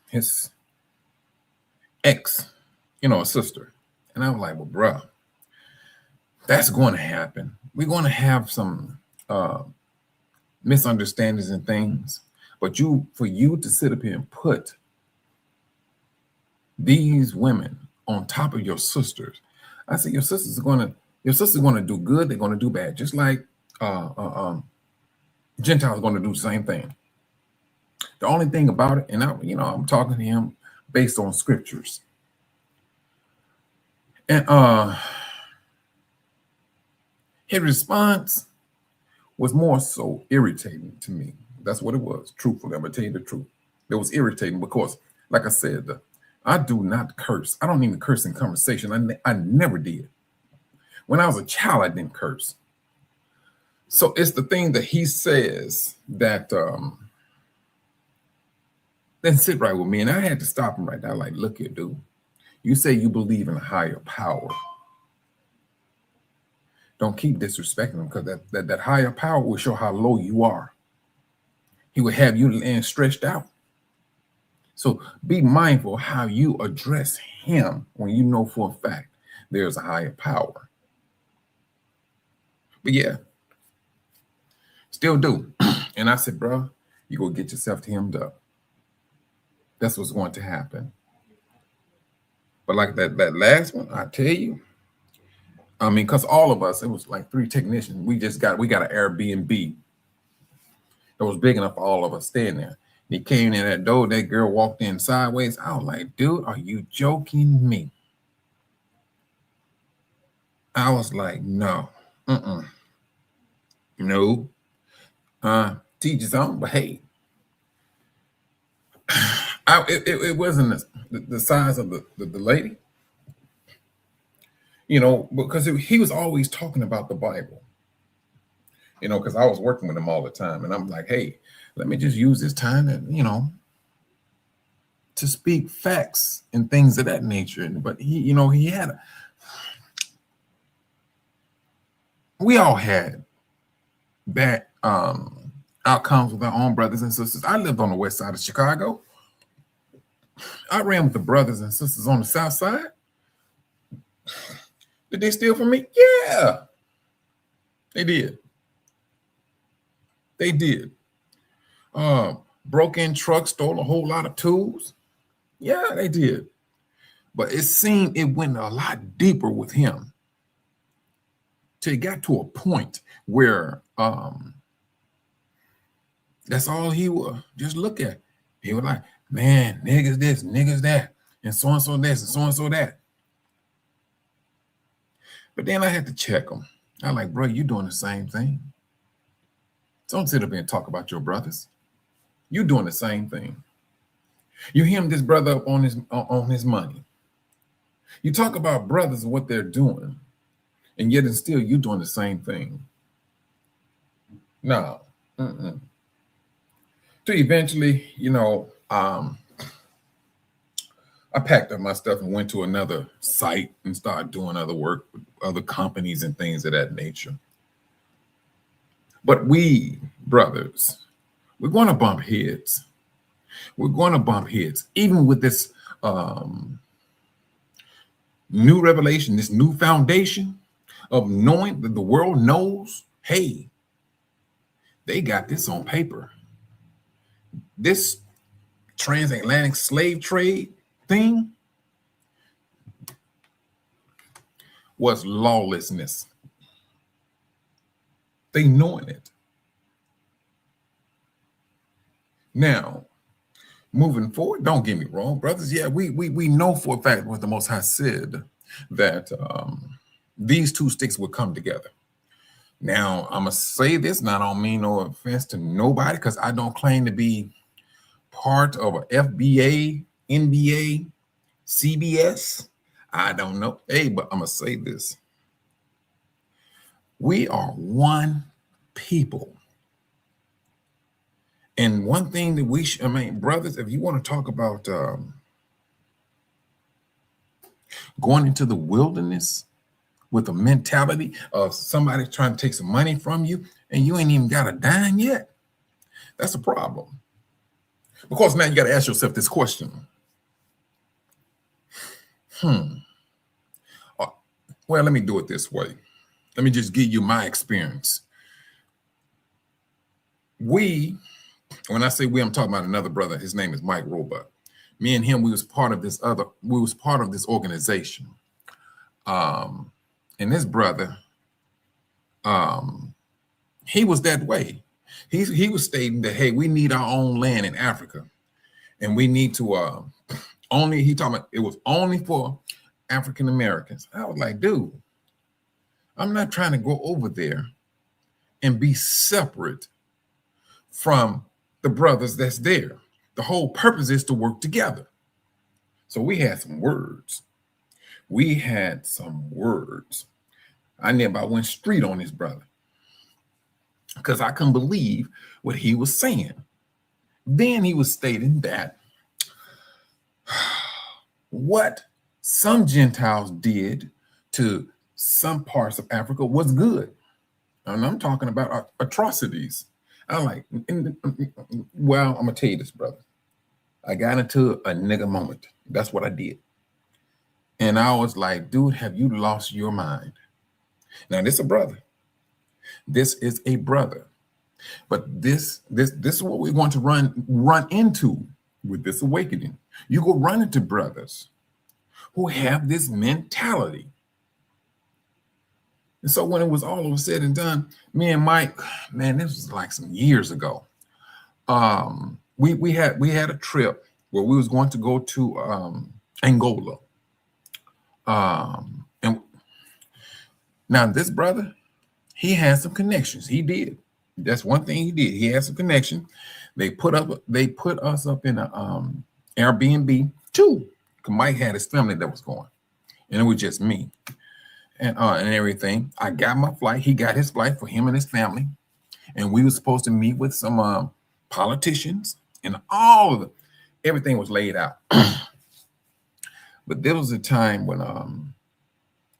his ex, a sister. And I was like, well, bro, that's going to happen. We're going to have some misunderstandings and things. But for you to sit up here and put these women on top of your sisters, I said your sisters are going to do good. They're going to do bad, just like Gentiles are going to do the same thing. The only thing about it, and I'm talking to him based on scriptures, and his response was more so irritating to me. That's what it was. Truthfully, I'm gonna tell you the truth. It was irritating because, like I said, I do not curse. I don't even curse in conversation. I never did. When I was a child, I didn't curse. So it's the thing that he says that didn't sit right with me, and I had to stop him right now. Like, look here, dude. You say you believe in a higher power. Don't keep disrespecting him, because that higher power will show how low you are. He will have you laying stretched out. So be mindful of how you address him when you know for a fact there's a higher power. But yeah, still do. And I said, bro, you go get yourself hemmed up. That's what's going to happen. But like that last one, I tell you, I mean, because all of us, it was like 3 technicians. We got an Airbnb that was big enough for all of us staying there. He came in that door, that girl walked in sideways. I was like, dude, are you joking me? I was like, no, no. Teach his own, but hey, it wasn't the size of the lady, because he was always talking about the Bible, because I was working with him all the time. And I'm like, hey, let me just use this time to, to speak facts and things of that nature. But he had, we all had bad outcomes with our own brothers and sisters. I lived on the west side of Chicago. I ran with the brothers and sisters on the south side. Did they steal from me? Yeah, they did. They did. Broke in trucks, stole a whole lot of tools. Yeah, they did. But it seemed it went a lot deeper with him. Till it got to a point where that's all he would just look at. He was like, man, niggas this, niggas that, and so this, and so that. But then I had to check him. I like, bro, you doing the same thing. Don't sit up here and talk about your brothers. You doing the same thing. You hem this brother up on his money. You talk about brothers and what they're doing, and yet and still you doing the same thing. No. So eventually, I packed up my stuff and went to another site and started doing other work with other companies and things of that nature. But we, brothers, we're going to bump heads. We're going to bump heads, even with this new revelation, this new foundation of knowing that the world knows, hey, they got this on paper. This transatlantic slave trade thing was lawlessness. They knowing it. Now, moving forward, don't get me wrong, brothers. Yeah, we know for a fact what the Most High said, that these two sticks would come together. Now, I'm going to say this, and I don't mean no offense to nobody, because I don't claim to be part of a FBA, NBA, CBS. I don't know. Hey, but I'm going to say this. We are one people. And one thing that brothers, if you want to talk about going into the wilderness with a mentality of somebody trying to take some money from you and you ain't even got a dime yet, that's a problem. Because now you got to ask yourself this question. Well, let me do it this way. Let me just give you my experience. When I say we, I'm talking about another brother. His name is Mike Roebuck. Me and him, we was part of this organization. And this brother, he was that way. He was stating that, hey, we need our own land in Africa. And we need to he talking about it was only for African Americans. I was like, dude, I'm not trying to go over there and be separate from the brothers that's there. The whole purpose is to work together. So we had some words. I never about went straight on this brother because I couldn't believe what he was saying. Then he was stating that what some Gentiles did to some parts of Africa was good. And I'm talking about atrocities. I'm like, well, I'm going to tell you this, brother. I got into a nigga moment. That's what I did. And I was like, dude, have you lost your mind? Now, this is a brother. This is a brother. But this is what we want to run into with this awakening. You go run into brothers who have this mentality. And so when it was all over said and done, me and Mike, man, this was like some years ago. We had a trip where we was going to go to Angola. And now this brother, he had some connections. He did. That's one thing he did. He had some connection. They put us up in a Airbnb too. Mike had his family that was going, and it was just me and everything. I got my flight. He got his flight for him and his family, and we were supposed to meet with some politicians, and all of everything was laid out. But there was a time when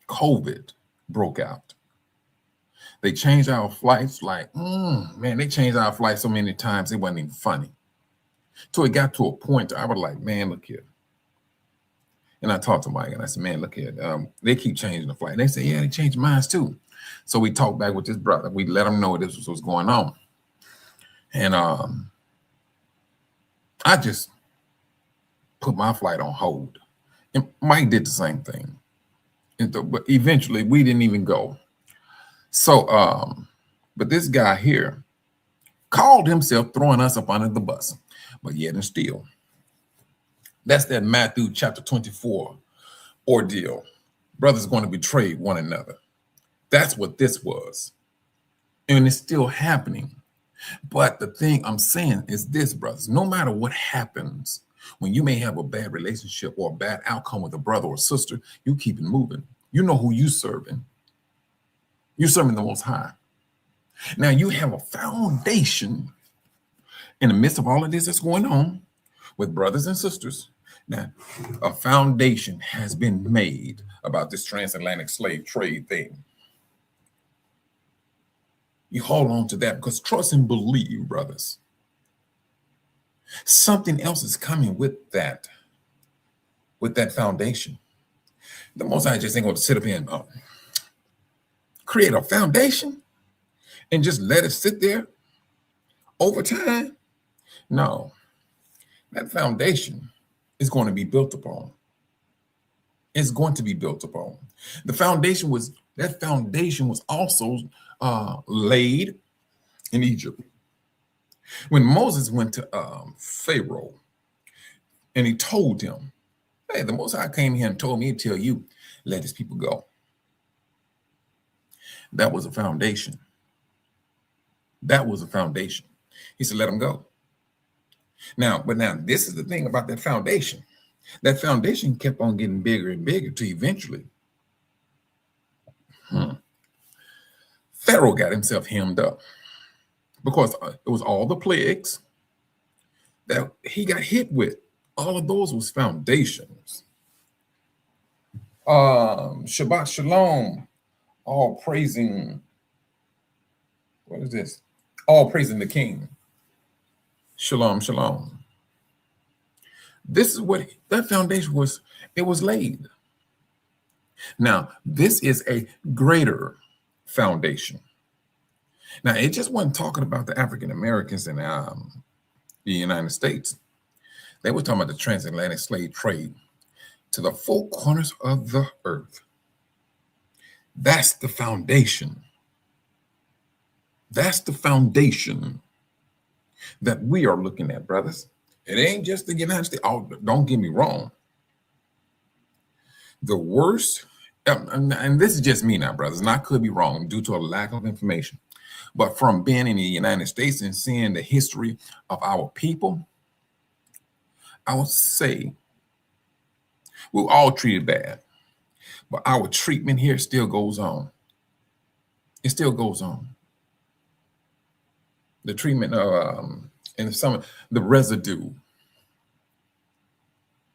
COVID broke out. They changed our flights like, man, they changed our flights so many times it wasn't even funny. So it got to a point I was like, man, look here. And I talked to Mike and I said, man, look here. They keep changing the flight. And they said, yeah, they changed mine too. So we talked back with his brother. We let him know this was what's going on. And I just put my flight on hold. And Mike did the same thing. But eventually we didn't even go. So, but this guy here called himself throwing us up under the bus. But yet and still, that's that Matthew chapter 24 ordeal. Brothers going to betray one another. That's what this was. And it's still happening. But the thing I'm saying is this, brothers, no matter what happens, when you may have a bad relationship or a bad outcome with a brother or sister, you keep it moving. You know who you serving. You're serving the Most High. Now you have a foundation in the midst of all of this that's going on with brothers and sisters. Now, a foundation has been made about this transatlantic slave trade thing. You hold on to that because trust and believe, brothers. Something else is coming with that foundation. The Most High just ain't going to sit up here and create a foundation and just let it sit there over time. No, that foundation is going to be built upon. It's going to be built upon. That foundation was also laid in Egypt. When Moses went to Pharaoh and he told him, hey, the Most High came here and told me to tell you, let his people go. That was a foundation. That was a foundation. He said, let them go. Now, this is the thing about that foundation. That foundation kept on getting bigger and bigger to eventually Pharaoh got himself hemmed up because it was all the plagues that he got hit with. All of those was foundations. Shabbat Shalom, all praising, what is this? All praising the King. Shalom, shalom. This is what that foundation was. It was laid. Now, this is a greater foundation. Now, it just wasn't talking about the African Americans in the United States. They were talking about the transatlantic slave trade to the four corners of the earth. That's the foundation. That's the foundation that we are looking at, brothers. It ain't just the United States. Oh, don't get me wrong. The worst, and this is just me now, brothers, and I could be wrong due to a lack of information, but from being in the United States and seeing the history of our people, I would say we're all treated bad, but our treatment here still goes on. It still goes on. The treatment of and some the residue,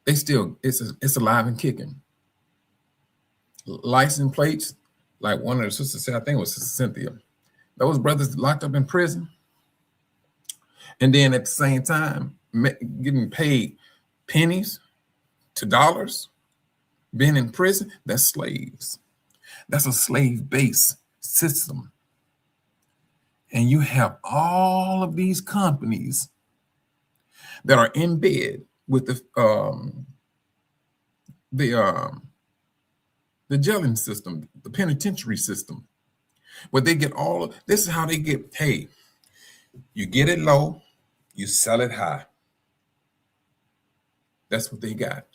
they still it's alive and kicking. License plates, like one of the sisters said, I think it was Sister Cynthia, those brothers locked up in prison, and then at the same time getting paid pennies to dollars, being in prison. That's slaves. That's a slave-based system. And you have all of these companies that are in bed with the jailing system, the penitentiary system, where they get all of this is how they get. Hey, you get it low, you sell it high. That's what they got.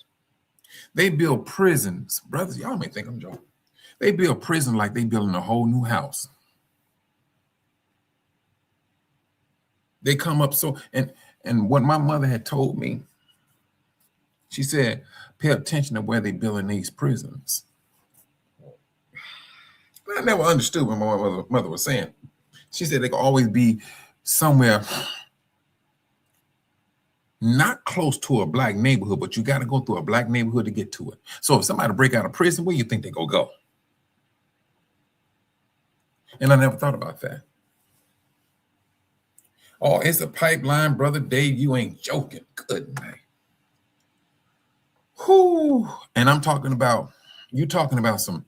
They build prisons, brothers. Y'all may think I'm joking. They build prison like they building a whole new house. They come up so, and what my mother had told me, she said, pay attention to where they building these prisons. I never understood what my mother was saying. She said they could always be somewhere not close to a black neighborhood, but you got to go through a black neighborhood to get to it. So if somebody break out of prison, where you think they go? And I never thought about that. Oh, it's a pipeline, brother Dave. You ain't joking. Good night. Whoo. And I'm talking about, you're talking about some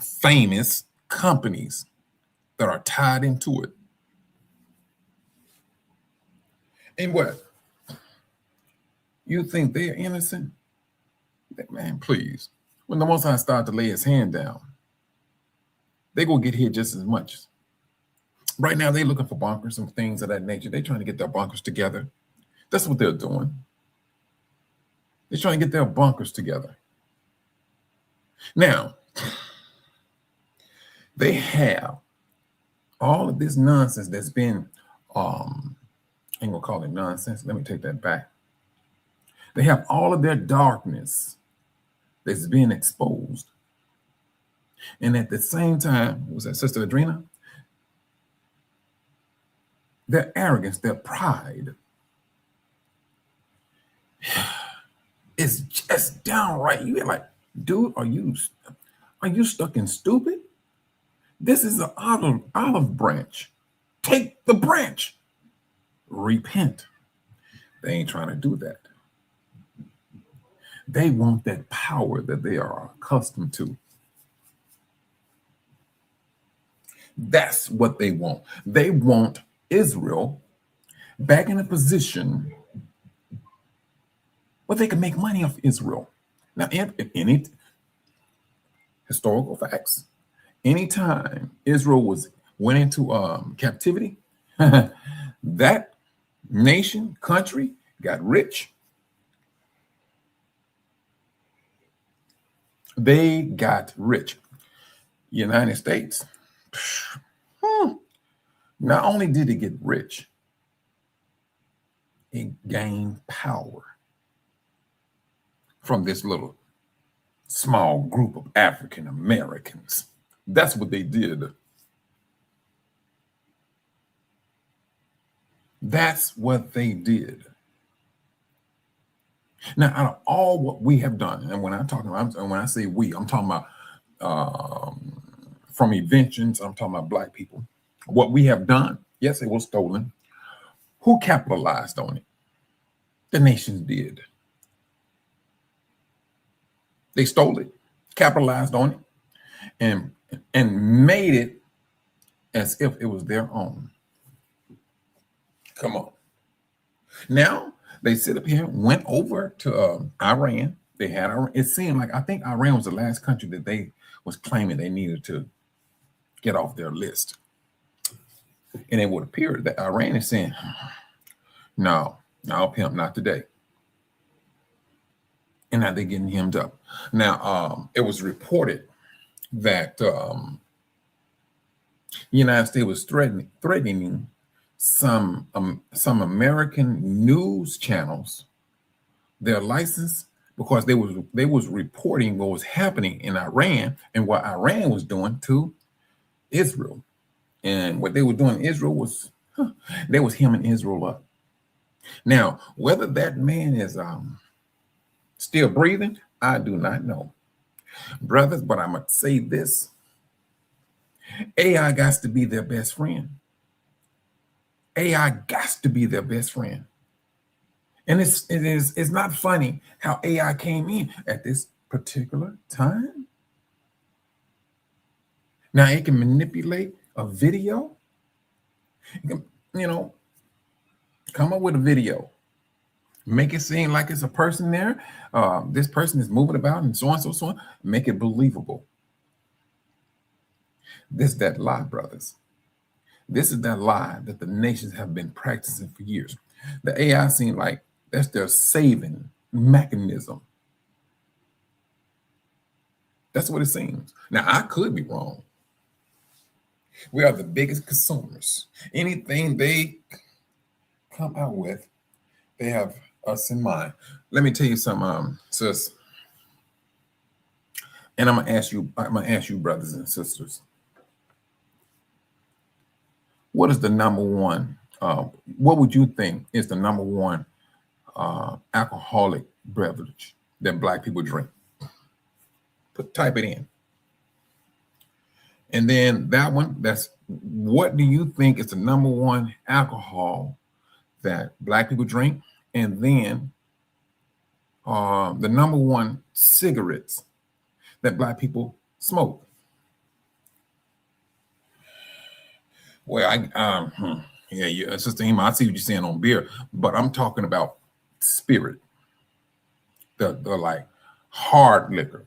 famous companies that are tied into it. And what? You think they're innocent? Man, please. When the Most High start to lay his hand down, they gonna get hit just as much. Right now, they're looking for bunkers and things of that nature. They're trying to get their bunkers together. That's what they're doing. They're trying to get their bunkers together. Now, they have all of this nonsense that's been, I ain't gonna call it nonsense. Let me take that back. They have all of their darkness that's being exposed. And at the same time, was that Sister Adrena? Their arrogance, their pride is just downright. You're like, dude, are you stuck in stupid? This is an olive branch. Take the branch. Repent. They ain't trying to do that. They want that power that they are accustomed to. That's what they want. They want Israel back in a position where they can make money off Israel. Now, in any historical facts, anytime Israel went into captivity, that nation, country got rich. They got rich. United States, not only did it get rich, it gained power from this little small group of African Americans. That's what they did. That's what they did. Now, out of all what we have done, and when I say we, I'm talking about from inventions, I'm talking about Black people. What we have done, yes, it was stolen. Who capitalized on it? The nations did. They stole it, capitalized on it, and made it as if it was their own. Come on. Now, they sit up here, went over to Iran. They had Iran. It seemed like, I think Iran was the last country that they was claiming they needed to get off their list. And it would appear that Iran is saying, no, pimp, not today. And now they're getting hemmed up. Now, it was reported that the United States was threatening some American news channels their license because they was reporting what was happening in Iran and what Iran was doing to Israel. And what they were doing in Israel was they was hemming Israel up. Now, whether that man is still breathing, I do not know, brothers, but I'm gonna say this: AI got to be their best friend. AI got to be their best friend. And it's not funny how AI came in at this particular time. Now it can manipulate a video. It can, come up with a video, make it seem like it's a person there. This person is moving about and so on, so on. Make it believable. This is that lie, brothers. This is that lie that the nations have been practicing for years. The AI seems like that's their saving mechanism. That's what it seems. Now, I could be wrong. We are the biggest consumers. Anything they come out with, they have us in mind. Let me tell you something, sis. And I'm gonna ask you, brothers and sisters, what is the number one What would you think is the number one alcoholic beverage that Black people drink? Type it in. And then that one, that's what do you think is the number one alcohol that Black people drink? And then the number one cigarettes that Black people smoke. Well, yeah, Sister Hema, I see what you're saying on beer, but I'm talking about spirit, the like hard liquor.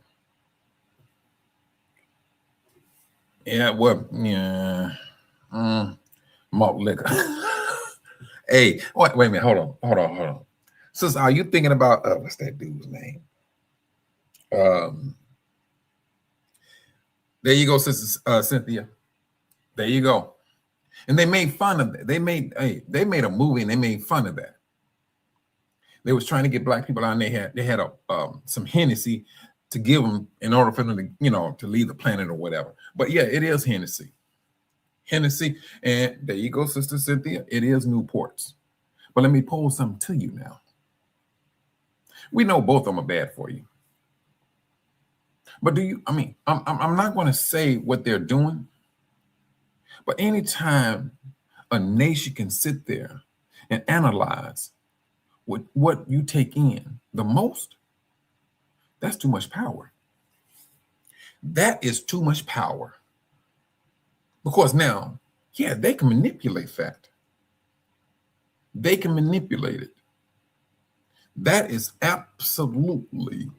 Yeah, well, yeah, malt liquor. Hey, wait a minute, hold on. Sister, are you thinking about what's that dude's name? There you go, Sister Cynthia. There you go. And they made fun of that. They made a movie and they made fun of that. They was trying to get Black people out, and they had some Hennessy to give them in order for them to, to leave the planet or whatever. But yeah, it is Hennessy. And there you go, Sister Cynthia. It is Newports. But let me pose something to you now. We know both of them are bad for you. But I'm not going to say what they're doing. But anytime a nation can sit there and analyze what you take in the most, that's too much power. That is too much power. Because now, yeah, they can manipulate that. They can manipulate it. That is absolutely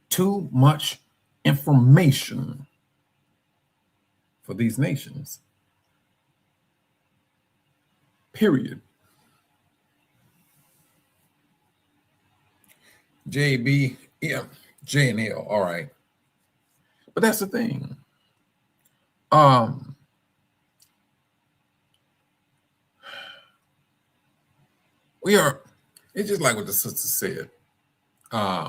too much information for these nations. Period. JB, yeah, J and L, all right. But that's the thing. It's just like what the sister said. Let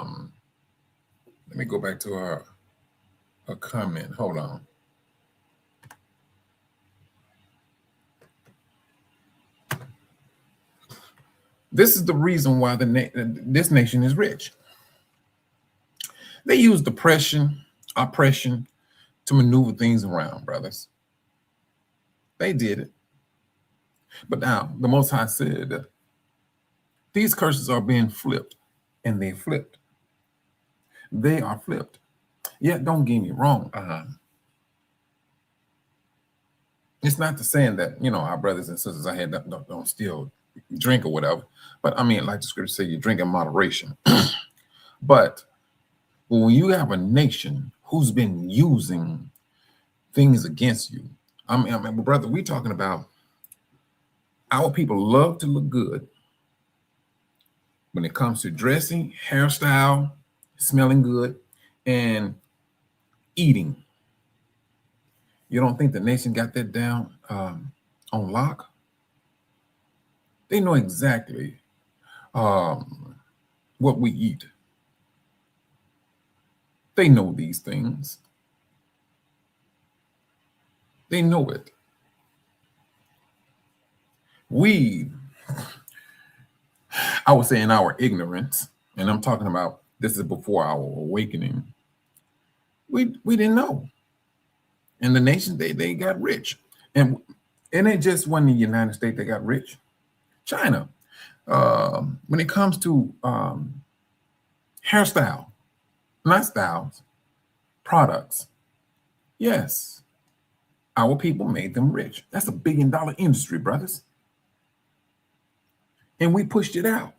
me go back to her comment. Hold on. This is the reason why this nation is rich. They use oppression to maneuver things around, brothers. They did it. But now the Most High said that these curses are being flipped, and they flipped. They are flipped. Yet, don't get me wrong. It's not the saying that, our brothers and sisters I had don't still drink or whatever. But I mean, like the scripture say, you drink in moderation. But when you have a nation who's been using things against you, I mean, brother, we're talking about our people love to look good when it comes to dressing, hairstyle, smelling good, and eating. You don't think the nation got that down on lock? They know exactly what we eat. They know these things. They know it. I would say in our ignorance, and I'm talking about this is before our awakening, we didn't know. And the nation, they got rich. And it ain't just when the United States they got rich. China, when it comes to hairstyle, not styles, products, yes, our people made them rich. That's $1 billion industry, brothers. And we pushed it out.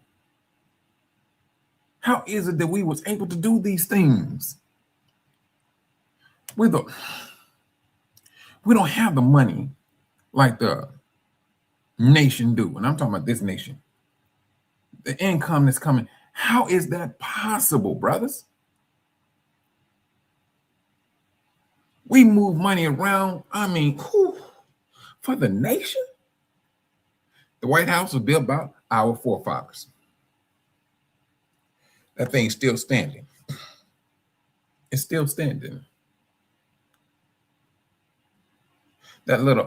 How is it that we was able to do these things? We don't have the money like the nation do. And I'm talking about this nation. The income that's coming. How is that possible, brothers? We move money around. I mean, for the nation? The White House was built by our forefathers. That thing's still standing. It's still standing. That little,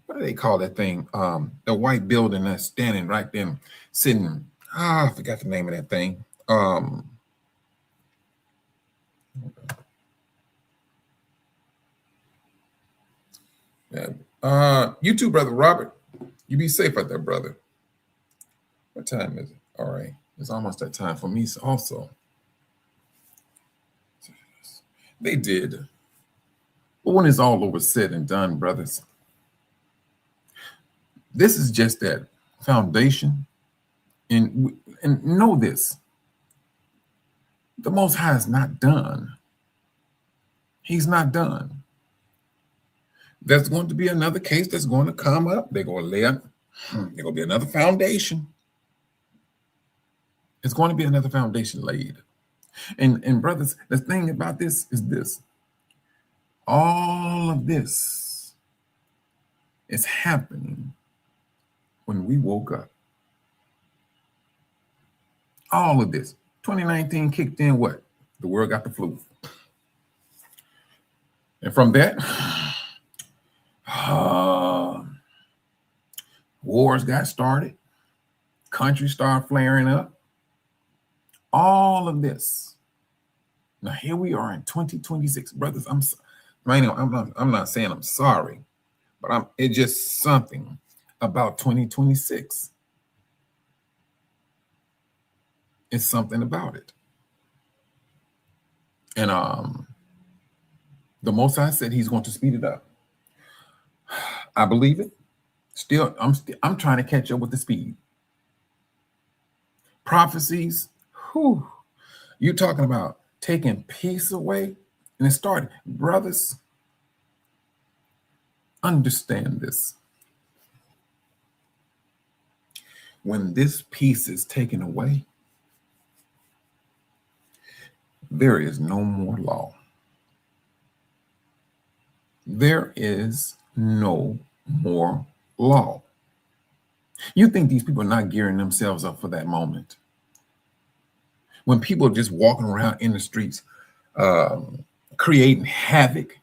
what do they call that thing? The white building that's standing right there, sitting. I forgot the name of that thing. You too, brother Robert. You be safe out there, brother. What time is it? All right, it's almost that time for me. Also, they did. But when it's all over, said and done, brothers, this is just that foundation. And know this: the Most High is not done. He's not done. There's going to be another case that's going to come up. They're going to lay up. There's going to be another foundation. It's going to be another foundation laid. And brothers, the thing about this is this. All of this is happening when we woke up. All of this. 2019 kicked in what? The world got the flu. And from that, wars got started. Countries started flaring up. All of this. Now here we are in 2026, brothers. I'm not saying I'm sorry, but it's just something about 2026. It's something about it. And the Most High said he's going to speed it up. I believe it. Still, I'm trying to catch up with the speed. Prophecies. Whew, you talking about taking peace away? And it started. Brothers, understand this. When this peace is taken away, there is no more law. There is no more law. You think these people are not gearing themselves up for that moment? When people are just walking around in the streets, creating havoc,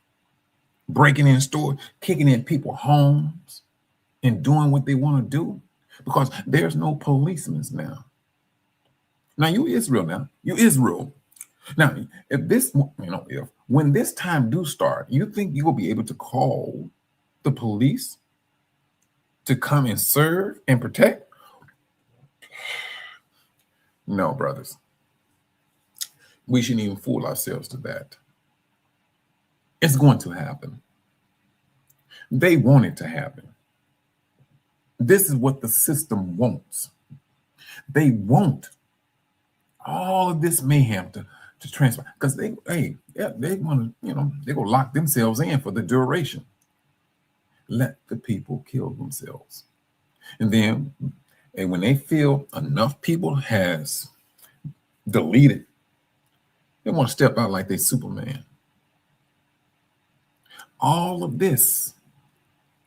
breaking in stores, kicking in people's homes, and doing what they want to do, because there's no policemen now. Now, you Israel now. You Israel. Now, if when this time do start, you think you will be able to call the police to come and serve and protect? No, brothers. We shouldn't even fool ourselves to that. It's going to happen. They want it to happen. This is what the system wants. They want all of this mayhem to transfer, because they want to, they're going to lock themselves in for the duration. Let the people kill themselves. And when they feel enough people has deleted, they want to step out like they Superman. All of this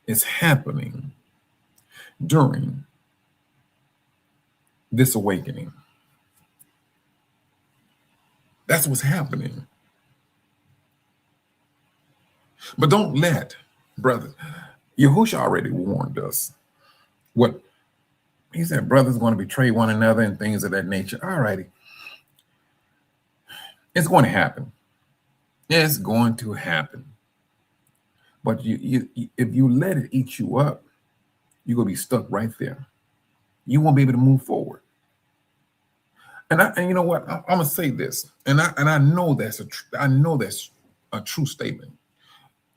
is happening during this awakening. That's what's happening. But don't let, brothers, Yahushua already warned us. What he said, brothers going to betray one another and things of that nature. All righty. It's going to happen. It's going to happen. But if you let it eat you up, you're going to be stuck right there. You won't be able to move forward. And you know what? I'm gonna say this, and I know that's a true statement.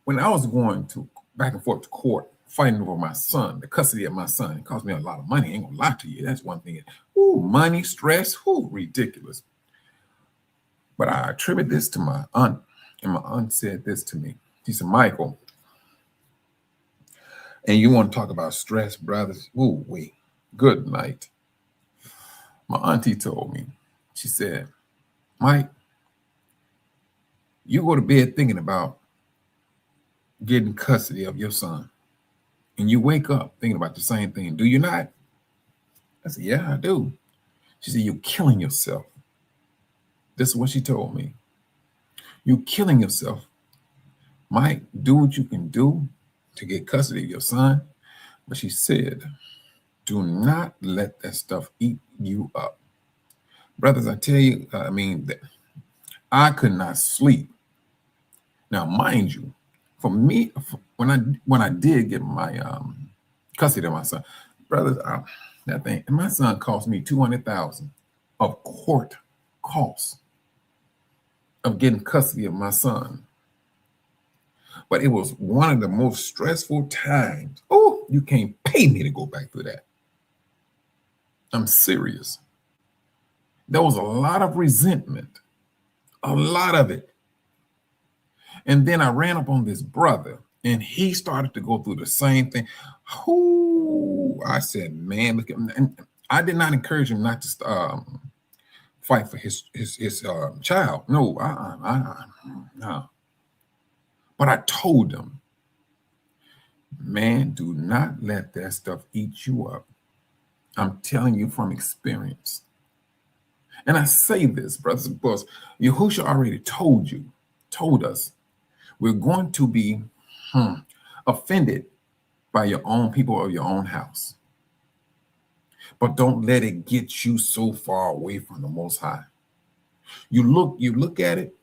When I was going back and forth to court, fighting over my son, the custody of my son, it cost me a lot of money. I ain't gonna lie to you. That's one thing. Money, stress, ridiculous. But I attribute this to my aunt, and my aunt said this to me. She said, Michael, and you want to talk about stress, brothers? Good night. My auntie told me, she said, Mike, you go to bed thinking about getting custody of your son, and you wake up thinking about the same thing. Do you not? I said, yeah, I do. She said, you're killing yourself. This is what she told me. You're killing yourself. Mike, do what you can do to get custody of your son. But she said, do not let that stuff eat you up. Brothers, I tell you, I could not sleep. Now, mind you, for me, when I did get my custody of my son, brothers, that thing, and my son cost me $200,000 of court costs of getting custody of my son. But it was one of the most stressful times. Oh, you can't pay me to go back through that. I'm serious. There was a lot of resentment, a lot of it. And then I ran up on this brother, and he started to go through the same thing. Ooh, I said, man, look at him. And I did not encourage him not to fight for his child. No, no. But I told him, man, do not let that stuff eat you up. I'm telling you from experience. And I say this, brothers, because Yahushua already told us, we're going to be offended by your own people or your own house. But don't let it get you so far away from the Most High. You look at it,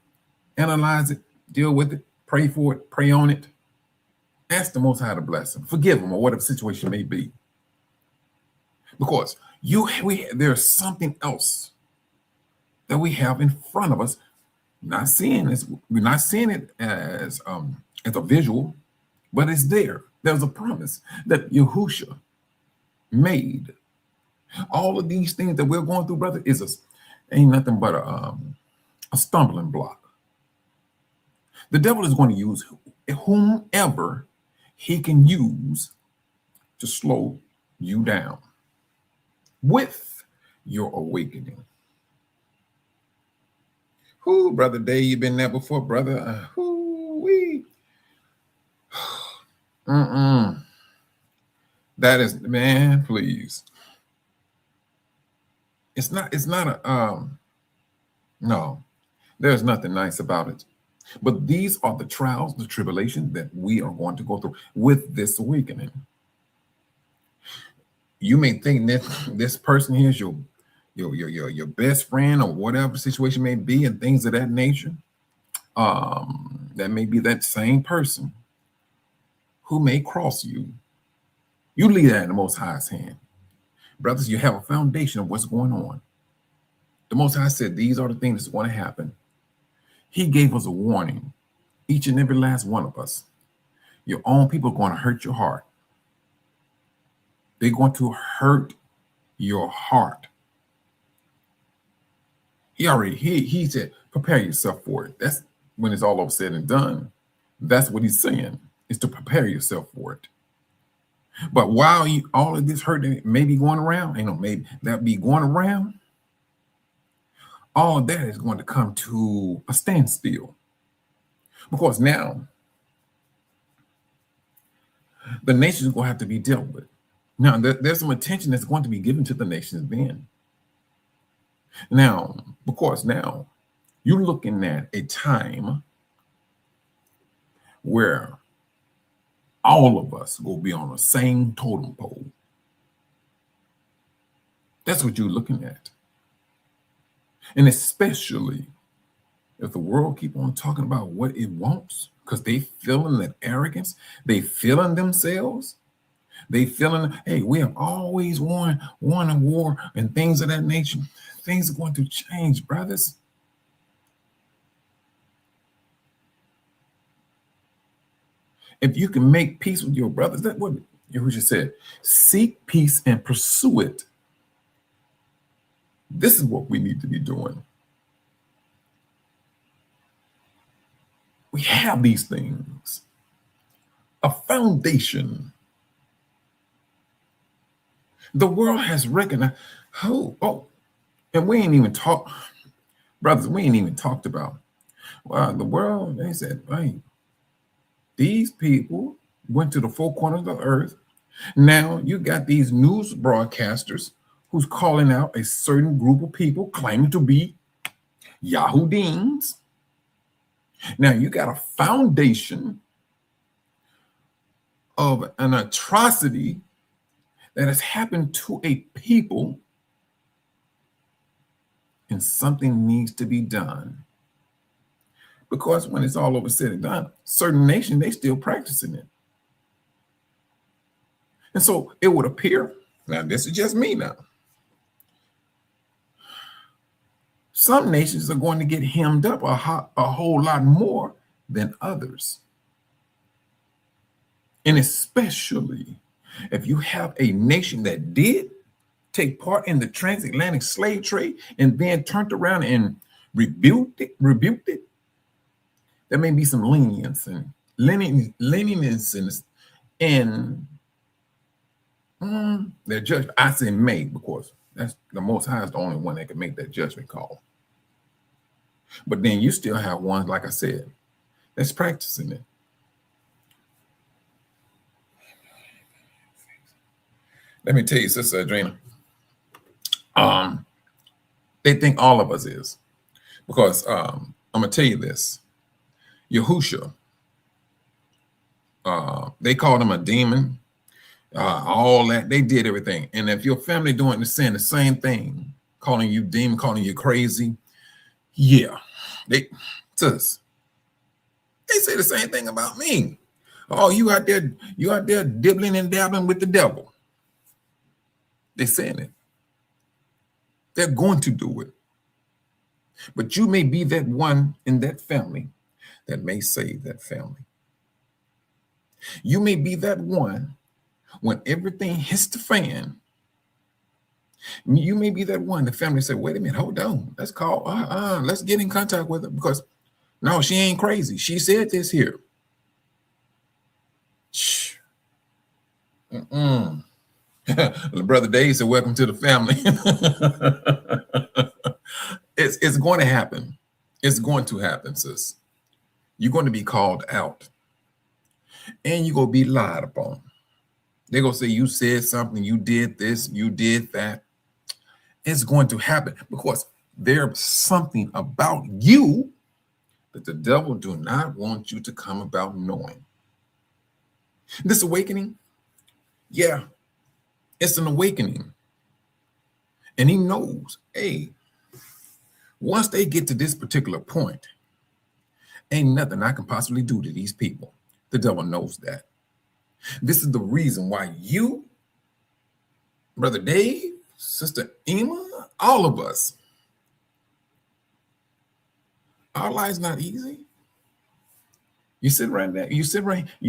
analyze it, deal with it, pray for it, pray on it. Ask the Most High to bless them, forgive them, or whatever situation may be. Because there's something else that we have in front of us. We're not seeing it as a visual, but it's there. There's a promise that Yahushua made. All of these things that we're going through, brother, ain't nothing but a stumbling block. The devil is going to use whomever he can use to slow you down with your awakening. Who, Brother Day, you been there before, brother? Who-wee. That is, man, please. It's not no, there's nothing nice about it. But these are the trials, the tribulation that we are going to go through with this awakening. You may think that this person here is your best friend or whatever situation may be and things of that nature. That may be that same person who may cross you. You leave that in the Most High's hand. Brothers, you have a foundation of what's going on. The Most High said these are the things that's going to happen. He gave us a warning, each and every last one of us. Your own people are going to hurt your heart. They're going to hurt your heart. He said, prepare yourself for it. That's when it's all over said and done. That's what he's saying, is to prepare yourself for it. But while all of this hurt may be going around, maybe that be going around, all of that is going to come to a standstill. Because now, the nations are going to have to be dealt with. Now, there's some attention that's going to be given to the nations then. Now, because now, you're looking at a time where all of us will be on the same totem pole. That's what you're looking at. And especially if the world keep on talking about what it wants, because they feeling that arrogance, they feeling themselves, they feeling, hey, we have always won a war and things of that nature. Things are going to change, brothers. If you can make peace with your brothers, that's what Yahushua said. Seek peace and pursue it. This is what we need to be doing. We have these things. A foundation. The world has recognized, and we ain't even talked, brothers, we ain't even talked about. Well, the world, they said, hey, these people went to the four corners of the earth. Now you got these news broadcasters who's calling out a certain group of people claiming to be Yahudims. Now you got a foundation of an atrocity that has happened to a people, and something needs to be done. Because when it's all over said and done, certain nations, they still practicing it. And so it would appear, now this is just me now, some nations are going to get hemmed up a whole lot more than others. And especially if you have a nation that did take part in the transatlantic slave trade and then turned around and rebuked it, there may be some lenience and their judgment. I say may because that's the Most High is the only one that can make that judgment call. But then you still have ones, like I said, that's practicing it. Let me tell you, Sister Adrena, they think all of us is. Because I'm going to tell you this. Yahusha, they called him a demon, all that. They did everything. And if your family doing the same thing, calling you demon, calling you crazy, yeah, they say the same thing about me. Oh, you out there dibbling and dabbling with the devil. They're saying it. They're going to do it. But you may be that one in that family that may save that family. You may be that one when everything hits the fan. You may be that one, the family say, wait a minute, hold on. Let's call, let's get in contact with her because no, she ain't crazy. She said this here. Shh. Brother Dave said, welcome to the family. It's going to happen. It's going to happen, sis. You're going to be called out. And you're going to be lied upon. They're going to say, you said something, you did this, you did that. It's going to happen because there's something about you that the devil do not want you to come about knowing. This awakening, yeah, it's an awakening. And he knows, hey, once they get to this particular point, ain't nothing I can possibly do to these people. The devil knows that. This is the reason why you, Brother Dave, Sister Ema, all of us, our life's not easy. You sit right there, you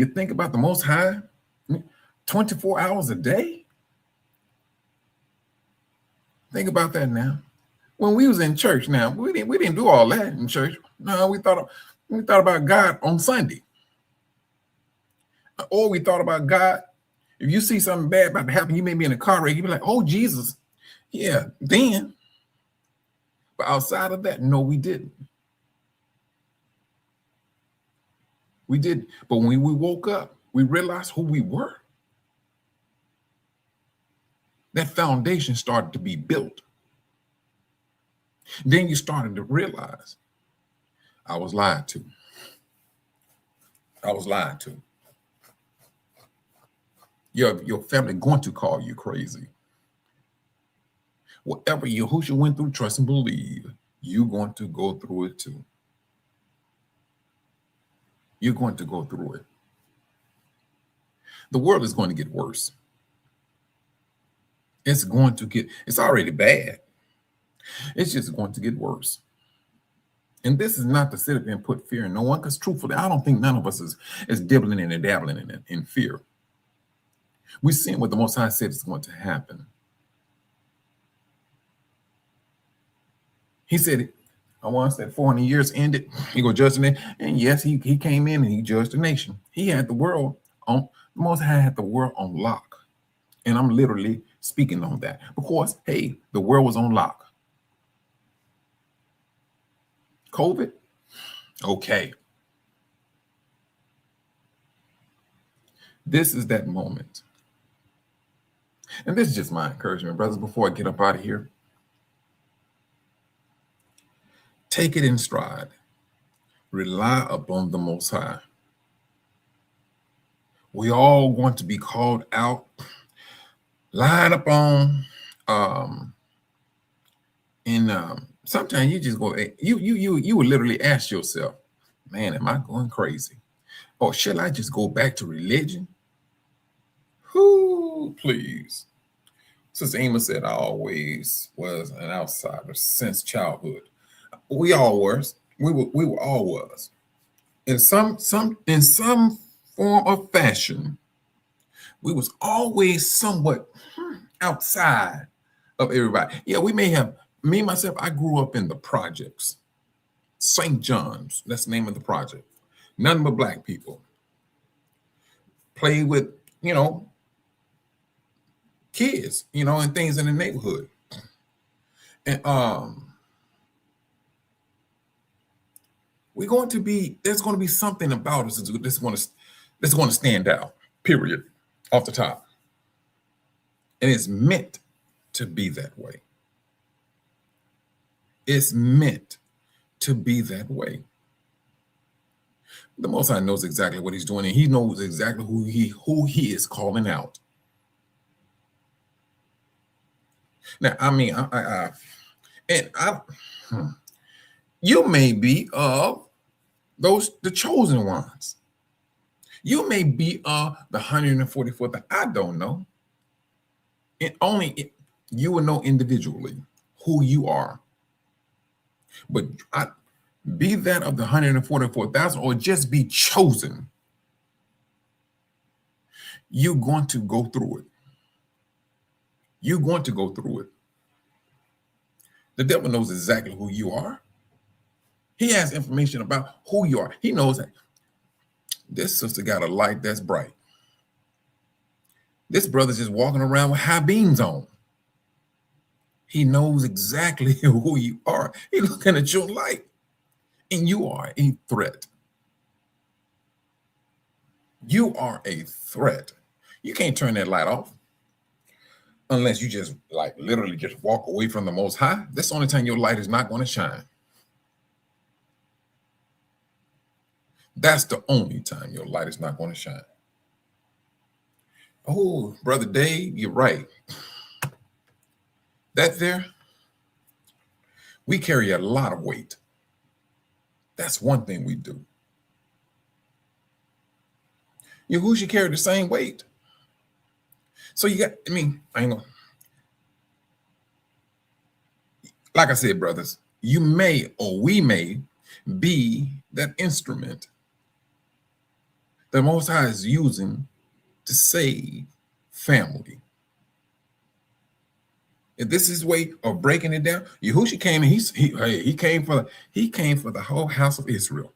think about the Most High 24 hours a day. Think about that now. When we was in church now, we didn't do all that in church. No, we thought about God on Sunday. Or we thought about God. If you see something bad about to happen, you may be in a car wreck, you be like, oh, Jesus. Yeah, then. But outside of that, no, we didn't. We did. But when we woke up, we realized who we were. That foundation started to be built. Then you started to realize I was lied to. I was lied to. Your family going to call you crazy. Whatever Yahushua went through, trust and believe, you're going to go through it too. You're going to go through it. The world is going to get worse. It's already bad. It's just going to get worse. And this is not to sit up and put fear in no one, because truthfully, I don't think none of us is dibbling and dabbling in fear. We're seeing what the Most High said is going to happen. He said, once that 400 years ended, he go judge the nation. And yes, he came in and he judged the nation. He had the world on, the Most High had the world on lock. And I'm literally speaking on that because, hey, the world was on lock. COVID, okay. This is that moment. And this is just my encouragement, brothers, before I get up out of here. Take it in stride. Rely upon the Most High. We all want to be called out line up on, and sometimes you just go, you would literally ask yourself, man, am I going crazy? Or shall I just go back to religion? Who, please. Sister Amos said, I always was an outsider since childhood. We all was. We were all was. In some form of fashion, we was always somewhat outside of everybody. Yeah, we may have, me myself, I grew up in the projects. St. John's, that's the name of the project. None but black people. Played with, kids, and things in the neighborhood. And there's going to be something about us that's going to stand out, period, off the top. And it's meant to be that way. It's meant to be that way. The Most High knows exactly what he's doing, and he knows exactly who he is calling out. Now, I mean, you may be of the chosen ones. You may be the 144th. I don't know. You will know individually who you are. But be that of the 144,000 or just be chosen. You're going to go through it. You're going to go through it. The devil knows exactly who you are. He has information about who you are. He knows that this sister got a light that's bright. This brother's just walking around with high beams on. He knows exactly who you are. He's looking at your light, and you are a threat. You are a threat. You can't turn that light off unless you just literally just walk away from the Most High. That's the only time your light is not going to shine. That's the only time your light is not going to shine. Oh, Brother Dave, you're right. That there, we carry a lot of weight. That's one thing we do. Who should carry the same weight? So you got, I ain't gonna, like I said, brothers, you may, or we may be that instrument the Most High is using to save family. If this is his way of breaking it down, Yahushua came and he came for the whole house of Israel.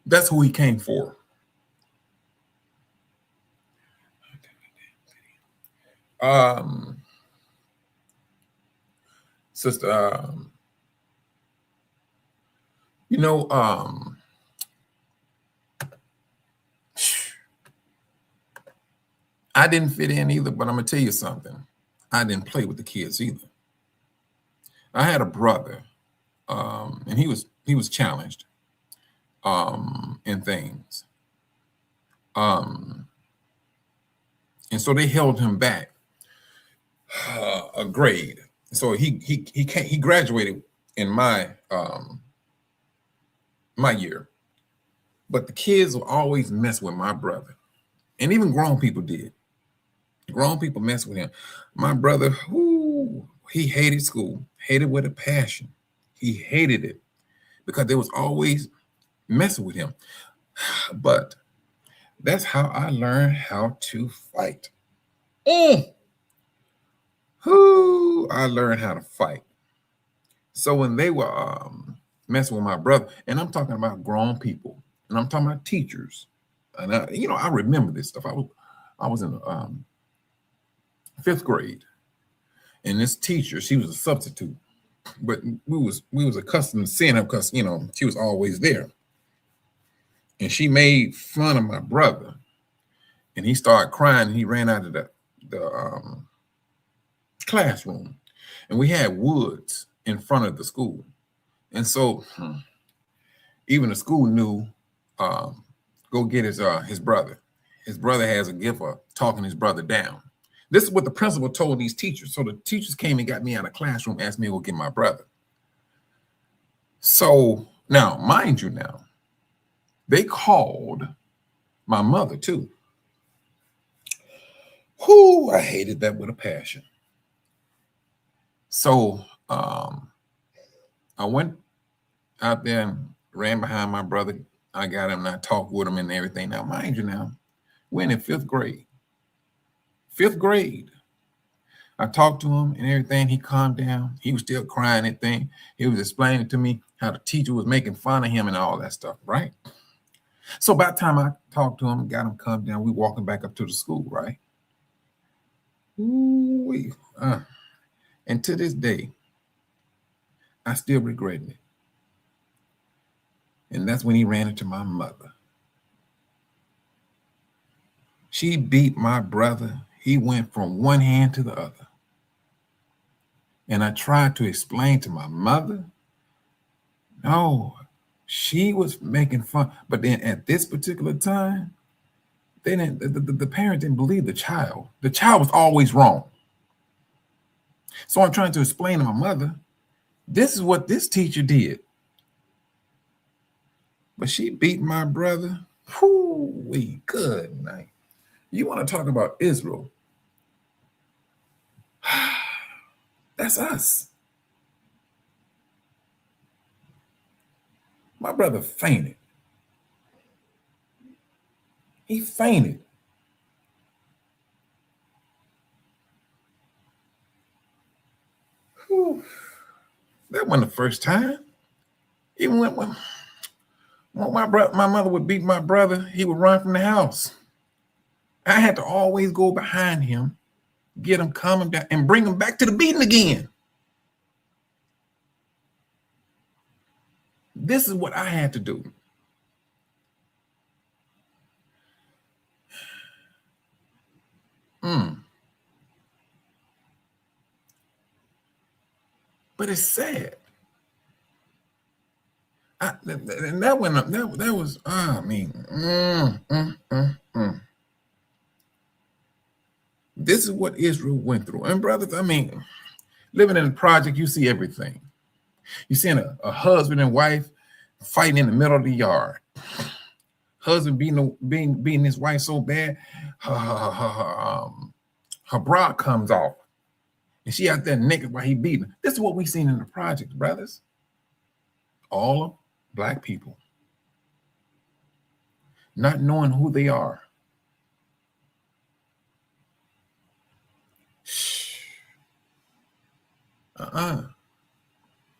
That's who he came for. Sister, I didn't fit in either, but I'm gonna tell you something. I didn't play with the kids either. I had a brother, and he was challenged in things. And so they held him back a grade. So he graduated in my year, but the kids will always mess with my brother, and even grown people did. Grown people mess with him. My brother, he hated school, hated with a passion. He hated it because they was always messing with him. But that's how I learned how to fight. I learned how to fight. So when they were messing with my brother, and I'm talking about grown people, and I'm talking about teachers, and I remember this stuff. I was in 5th grade, and this teacher, she was a substitute, but we was accustomed to seeing her because she was always there, and she made fun of my brother, and he started crying, and he ran out of the classroom, and we had woods in front of the school, and so even the school knew go get his brother. his brother has a gift of talking his brother down. This is what the principal told these teachers. So the teachers came and got me out of the classroom, asked me to go get my brother. So now, mind you, now they called my mother too. Whoo, I hated that with a passion. So I went out there and ran behind my brother. I got him and I talked with him and everything. Now, mind you, now we're in fifth grade. Fifth grade. I talked to him and everything. He calmed down. He was still crying and thing. He was explaining to me how the teacher was making fun of him and all that stuff, right? So by the time I talked to him, got him calmed down, we walking back up to the school, right? Ooh, and to this day, I still regret it. And that's when he ran into my mother. She beat my brother. He went from one hand to the other. And I tried to explain to my mother, no, she was making fun. But then at this particular time, they didn't, the parent didn't believe the child. The child was always wrong. So I'm trying to explain to my mother, this is what this teacher did. But she beat my brother. Whoo, good night. You want to talk about Israel? That's us. My brother fainted. He fainted. Whew. That wasn't the first time. Even when my mother would beat my brother, he would run from the house. I had to always go behind him, get him, calm him down, and bring him back to the beating again. This is what I had to do. But it's sad. And that went up. That was, This is what Israel went through. And brothers, living in a project, you see everything. You see a husband and wife fighting in the middle of the yard. Husband beating his wife so bad, her bra comes off. And she out there naked while he beating her. This is what we seen in the project, brothers. All of Black people not knowing who they are.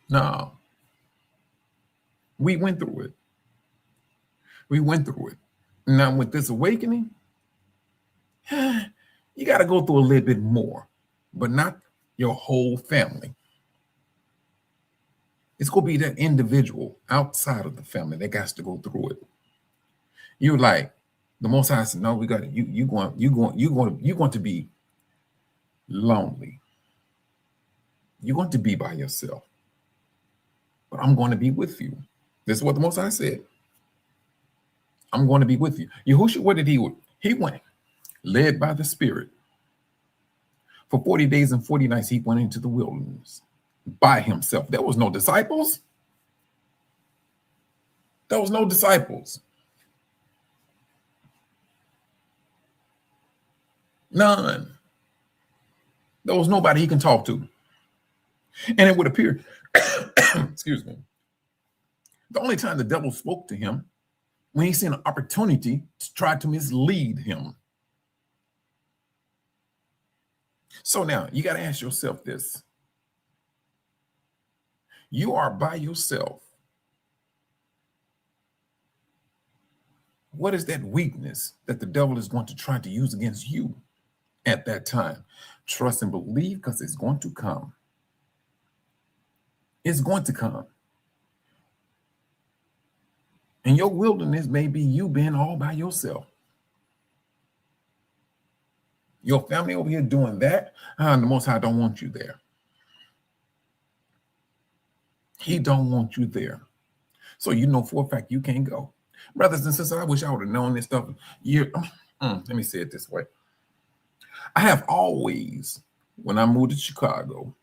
No. We went through it. We went through it. Now with this awakening, you got to go through a little bit more, but not your whole family. It's going to be that individual outside of the family that got to go through it. You're like, the Most High said, no, we got it. You're going to be lonely. You're going to be by yourself. But I'm going to be with you. This is what the Most High said. I'm going to be with you. Yahushua, what did he do? He went, led by the Spirit. For 40 days and 40 nights, he went into the wilderness by himself. There was no disciples. There was no disciples. None. There was nobody he can talk to. And it would appear, excuse me, the only time the devil spoke to him when he seen an opportunity to try to mislead him. So now you got to ask yourself this. You are by yourself. What is that weakness that the devil is going to try to use against you at that time? Trust and believe, because it's going to come. It's going to come. And your wilderness may be you being all by yourself. Your family over here doing that, the Most High don't want you there. He don't want you there. So you know for a fact you can't go. Brothers and sisters, I wish I would have known this stuff. let me say it this way. I have always, when I moved to Chicago,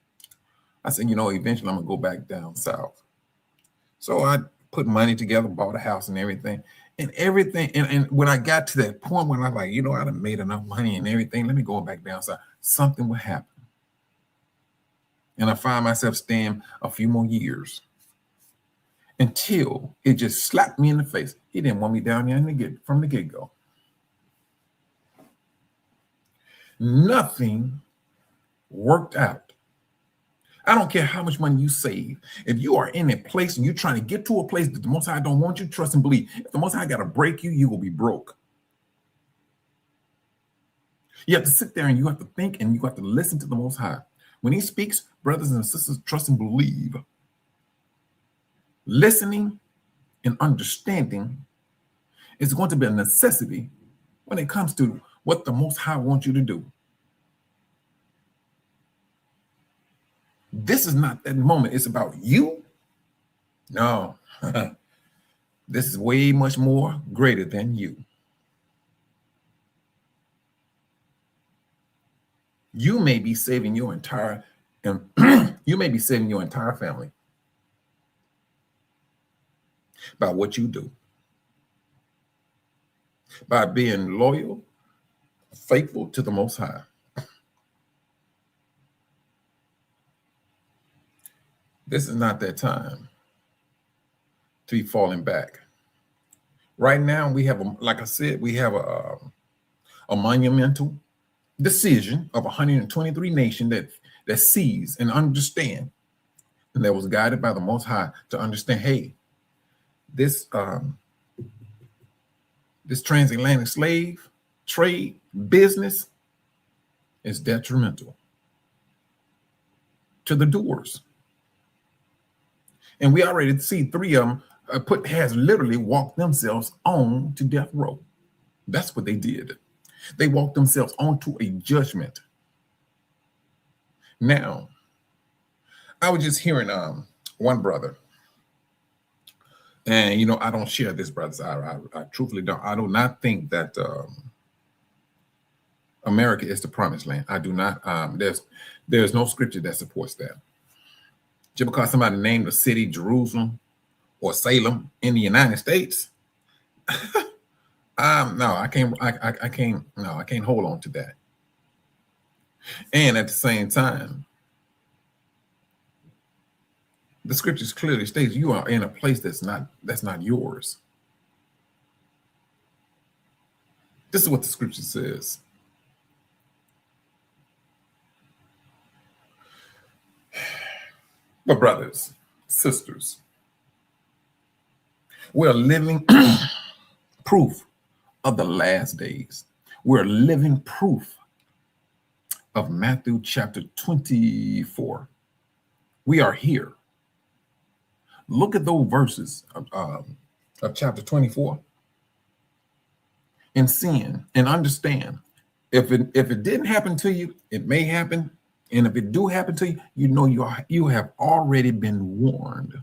I said, eventually I'm gonna go back down south. So I put money together, bought a house and everything. And when I got to that point when I was like, I done made enough money and everything, let me go back down south. Something would happen. And I find myself staying a few more years until it just slapped me in the face. He didn't want me down there from the get-go. Nothing worked out. I don't care how much money you save. If you are in a place and you're trying to get to a place that the Most High don't want you, trust and believe. If the Most High got to break you, you will be broke. You have to sit there and you have to think and you have to listen to the Most High. When he speaks, brothers and sisters, trust and believe. Listening and understanding is going to be a necessity when it comes to what the Most High wants you to do. This is not that moment. It's about you. No, this is way much more greater than you. You may be saving your entire, you may be saving your entire family by what you do, by being loyal, faithful to the Most High. This is not that time to be falling back. Right now, we have, like I said, we have a monumental decision of 123 nations that sees and understand, and that was guided by the Most High to understand, hey, this transatlantic slave trade business is detrimental to the doers. And we already see 3 of them has literally walked themselves on to death row. That's what they did. They walked themselves onto a judgment. Now, I was just hearing one brother, and I don't share this, brothers. I truthfully don't. I do not think that America is the promised land. I do not. There's no scripture that supports that. Just because somebody named a city Jerusalem or Salem in the United States, no, I can't. I can't. No, I can't hold on to that. And at the same time, the scriptures clearly states you are in a place that's not yours. This is what the scripture says. But brothers, sisters, we're living proof of the last days. We're living proof of Matthew chapter 24. We are here. Look at those verses of chapter 24 and sin and understand. If it didn't happen to you, it may happen. And if it do happen to you, you have already been warned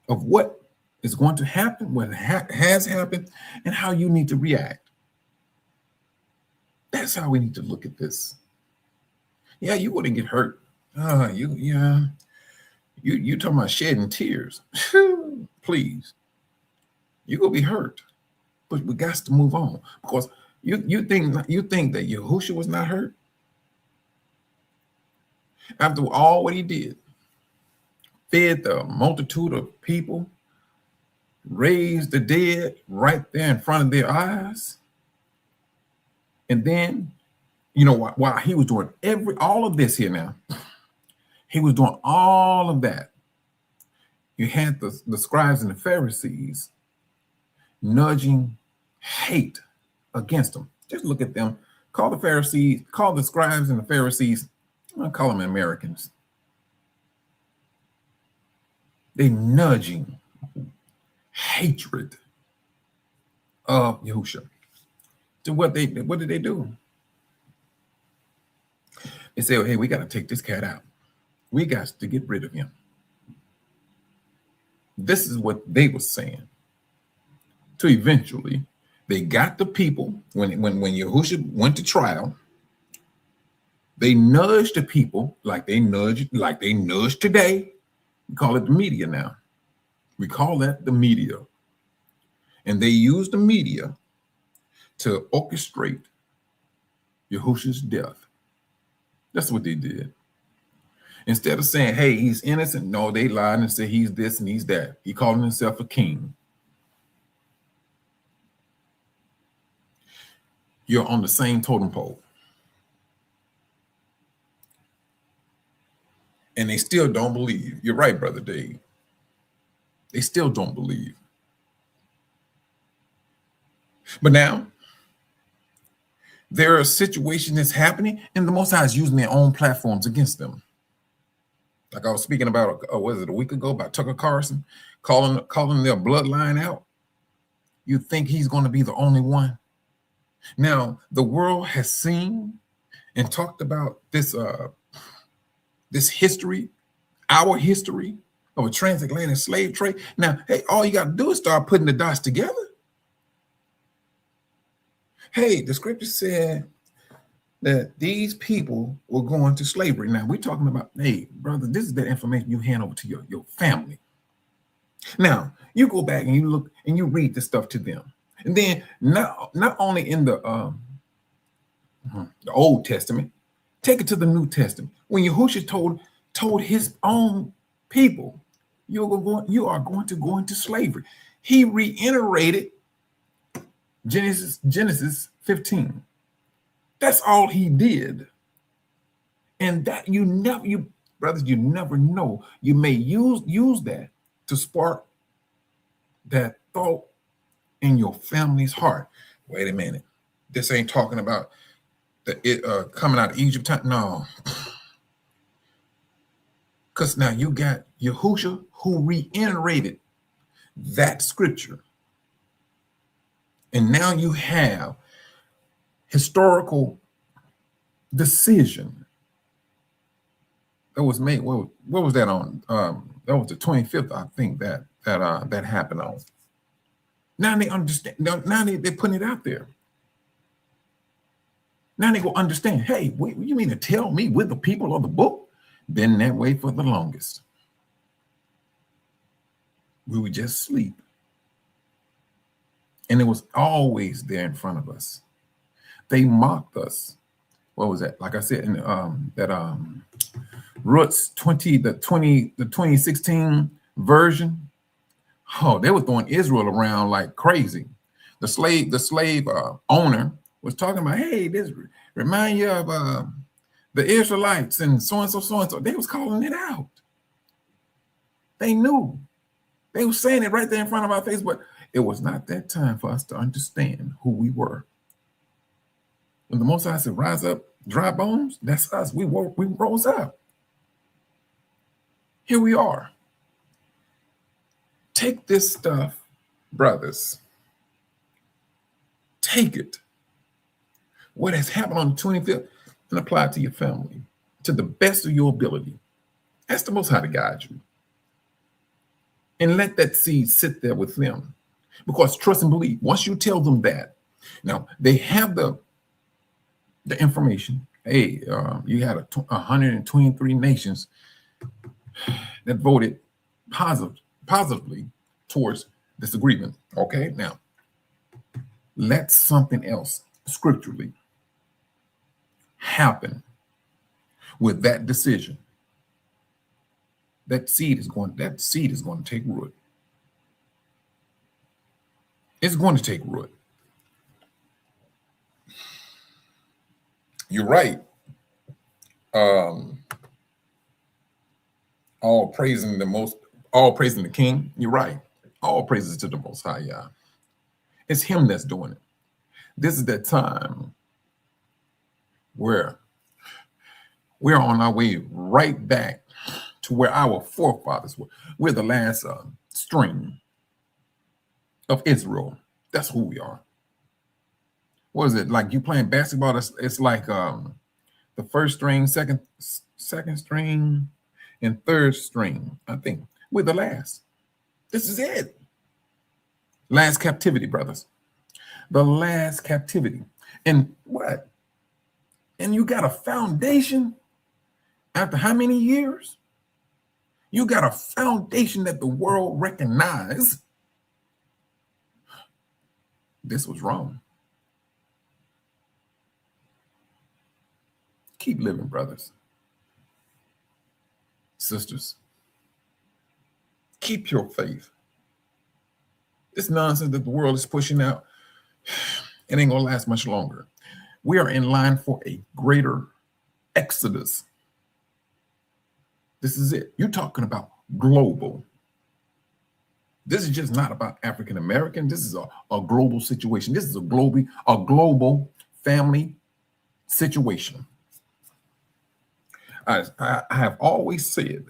of what is going to happen, what has happened, and how you need to react. That's how we need to look at this. Yeah, you wouldn't get hurt. You talking about shedding tears. Please. You're gonna be hurt. But we got to move on. Because you think that Yahushua was not hurt? After all what he did, fed the multitude of people, raised the dead right there in front of their eyes. And then, while he was doing all of this here now, he was doing all of that. You had the scribes and the Pharisees nudging hate against him. Just look at them. Call the scribes and the Pharisees, I call them Americans. They nudging hatred of Yahushua. So what did they do? They say, hey, we got to take this cat out. We got to get rid of him. This is what they were saying to eventually They got the people when Yahushua went to trial. They nudged the people like they nudge today. We call it the media now. We call that the media. And they used the media to orchestrate Yahushua's death. That's what they did. Instead of saying, hey, he's innocent, no, they lied and said he's this and he's that. He called himself a king. You're on the same totem pole. And they still don't believe. You're right, Brother Dave. They still don't believe. But now, there are situations that's happening, and the Most High is using their own platforms against them. Like I was speaking about, a week ago, about Tucker Carlson calling their bloodline out. You think he's going to be the only one? Now, the world has seen and talked about this history, our history of a transatlantic slave trade. Now, hey, all you got to do is start putting the dots together. Hey, the scripture said that these people were going to slavery. Now, we're talking about, hey, brother, this is the information you hand over to your family. Now, you go back and you look and you read the stuff to them. And then not only in the Old Testament, take it to the New Testament. When Yahushua told his own people, you are going to go into slavery. He reiterated Genesis 15. That's all he did. And that you never know. You may use that to spark that thought in your family's heart. Wait a minute. This ain't talking about coming out of Egypt time. No. Because now you got Yahushua who reiterated that scripture. And now you have historical decision that was made. What was that on? That was the 25th, I think, that happened on. Now they understand. Now they're putting it out there. Now they go understand. Hey, what you mean to tell me we're the people of the book? Been that way for the longest. We would just sleep. And it was always there in front of us. They mocked us. What was that? Like I said, in Roots 2016 version. Oh, they were throwing Israel around like crazy. The slave owner was talking about, hey, this remind you of the Israelites and so and so, so and so. They was calling it out. They knew. They were saying it right there in front of our face, but it was not that time for us to understand who we were. When the Most High said, rise up, dry bones, that's us. We rose up. Here we are. Take this stuff, brothers. Take it. What has happened on the 25th and apply it to your family to the best of your ability. Ask the Most High to guide you. And let that seed sit there with them. Because trust and believe, once you tell them that, now they have the information. Hey, you had 123 nations that voted positively towards this agreement. Okay, now let something else scripturally happen with that decision. That seed is going to take root. It's going to take root. You're right. All praising the King. You're right. All praises to the Most High, Yah. It's him that's doing it. This is that time where we're on our way right back to where our forefathers were. We're the last string of Israel. That's who we are. What is it? Like you playing basketball? It's like the first string, second string, and third string. I think we're the last. This is it. Last captivity, brothers. the last captivity. And what? And you got a foundation after how many years? You got a foundation that the world recognized. This was wrong. Keep living, brothers, sisters. Keep your faith. This nonsense that the world is pushing out, it ain't gonna last much longer. We are in line for a greater exodus. This is it. You're talking about global. This is just not about African American. This is a global situation. This is a global family situation. I have always said,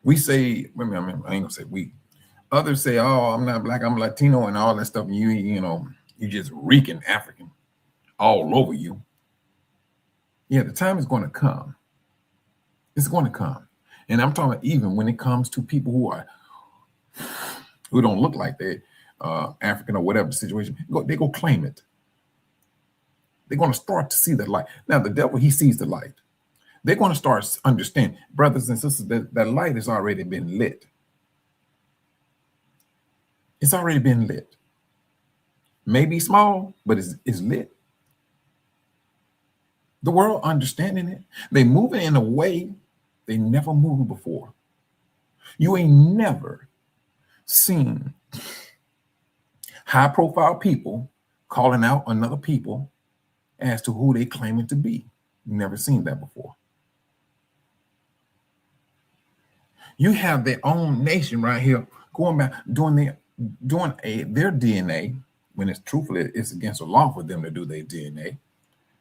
we say, I ain't gonna say we. Others say, oh, I'm not black, I'm Latino and all that stuff. And you just reeking African all over you. Yeah, the time is going to come. It's going to come. And I'm talking about even when it comes to people who don't look like they're African or whatever the situation, they go claim it. They're going to start to see the light. Now, the devil, he sees the light. They're going to start understanding, brothers and sisters, that light has already been lit. It's already been lit. Maybe small, but it's lit. The world understanding it. They moving in a way they never moved before. You ain't never seen high-profile people calling out another people as to who they claiming to be. Never seen that before. You have their own nation right here going back, doing their DNA, when it's truthfully, it's against the law for them to do their DNA.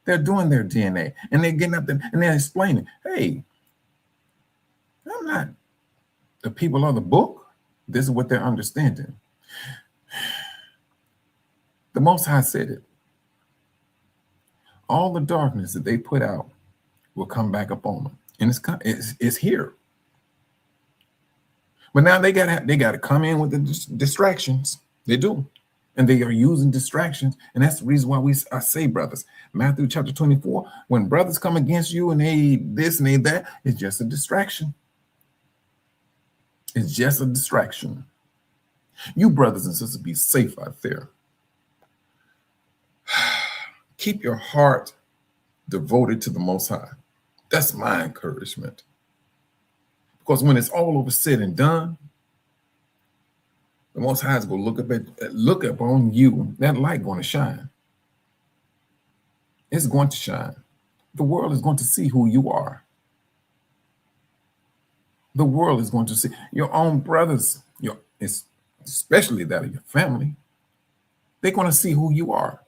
They're doing their DNA, and they're getting up there and they're explaining, hey, I'm not the people of the book. This is what they're understanding. The Most High said it. All the darkness that they put out will come back upon them, and it's here. But now they got to come in with the distractions. They do. And they are using distractions. And that's the reason why I say, brothers, Matthew chapter 24, when brothers come against you and they this and they that, it's just a distraction. It's just a distraction. You brothers and sisters, be safe out there. Keep your heart devoted to the Most High. That's my encouragement. Because when it's all over said and done, the Most High is going to look up on you. That light going to shine. It's going to shine. The world is going to see who you are. The world is going to see your own brothers, especially that of your family. They're going to see who you are.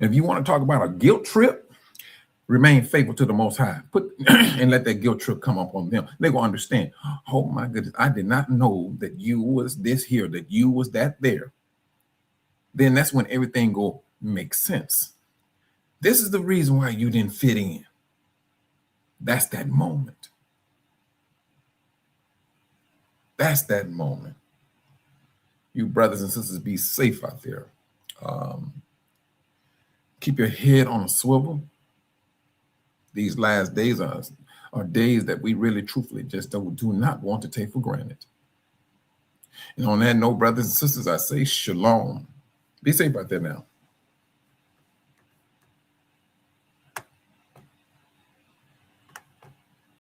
And if you want to talk about a guilt trip, remain faithful to the Most High. And let that guilt trip come up on them. They're going to understand, oh my goodness, I did not know that you was this here, that you was that there. Then that's when everything go make sense. This is the reason why you didn't fit in. That's that moment. That's that moment. You brothers and sisters, be safe out there. Keep your head on a swivel. These last days are days that we really truthfully just do not want to take for granted. And on that note, brothers and sisters, I say shalom. Be safe out there now.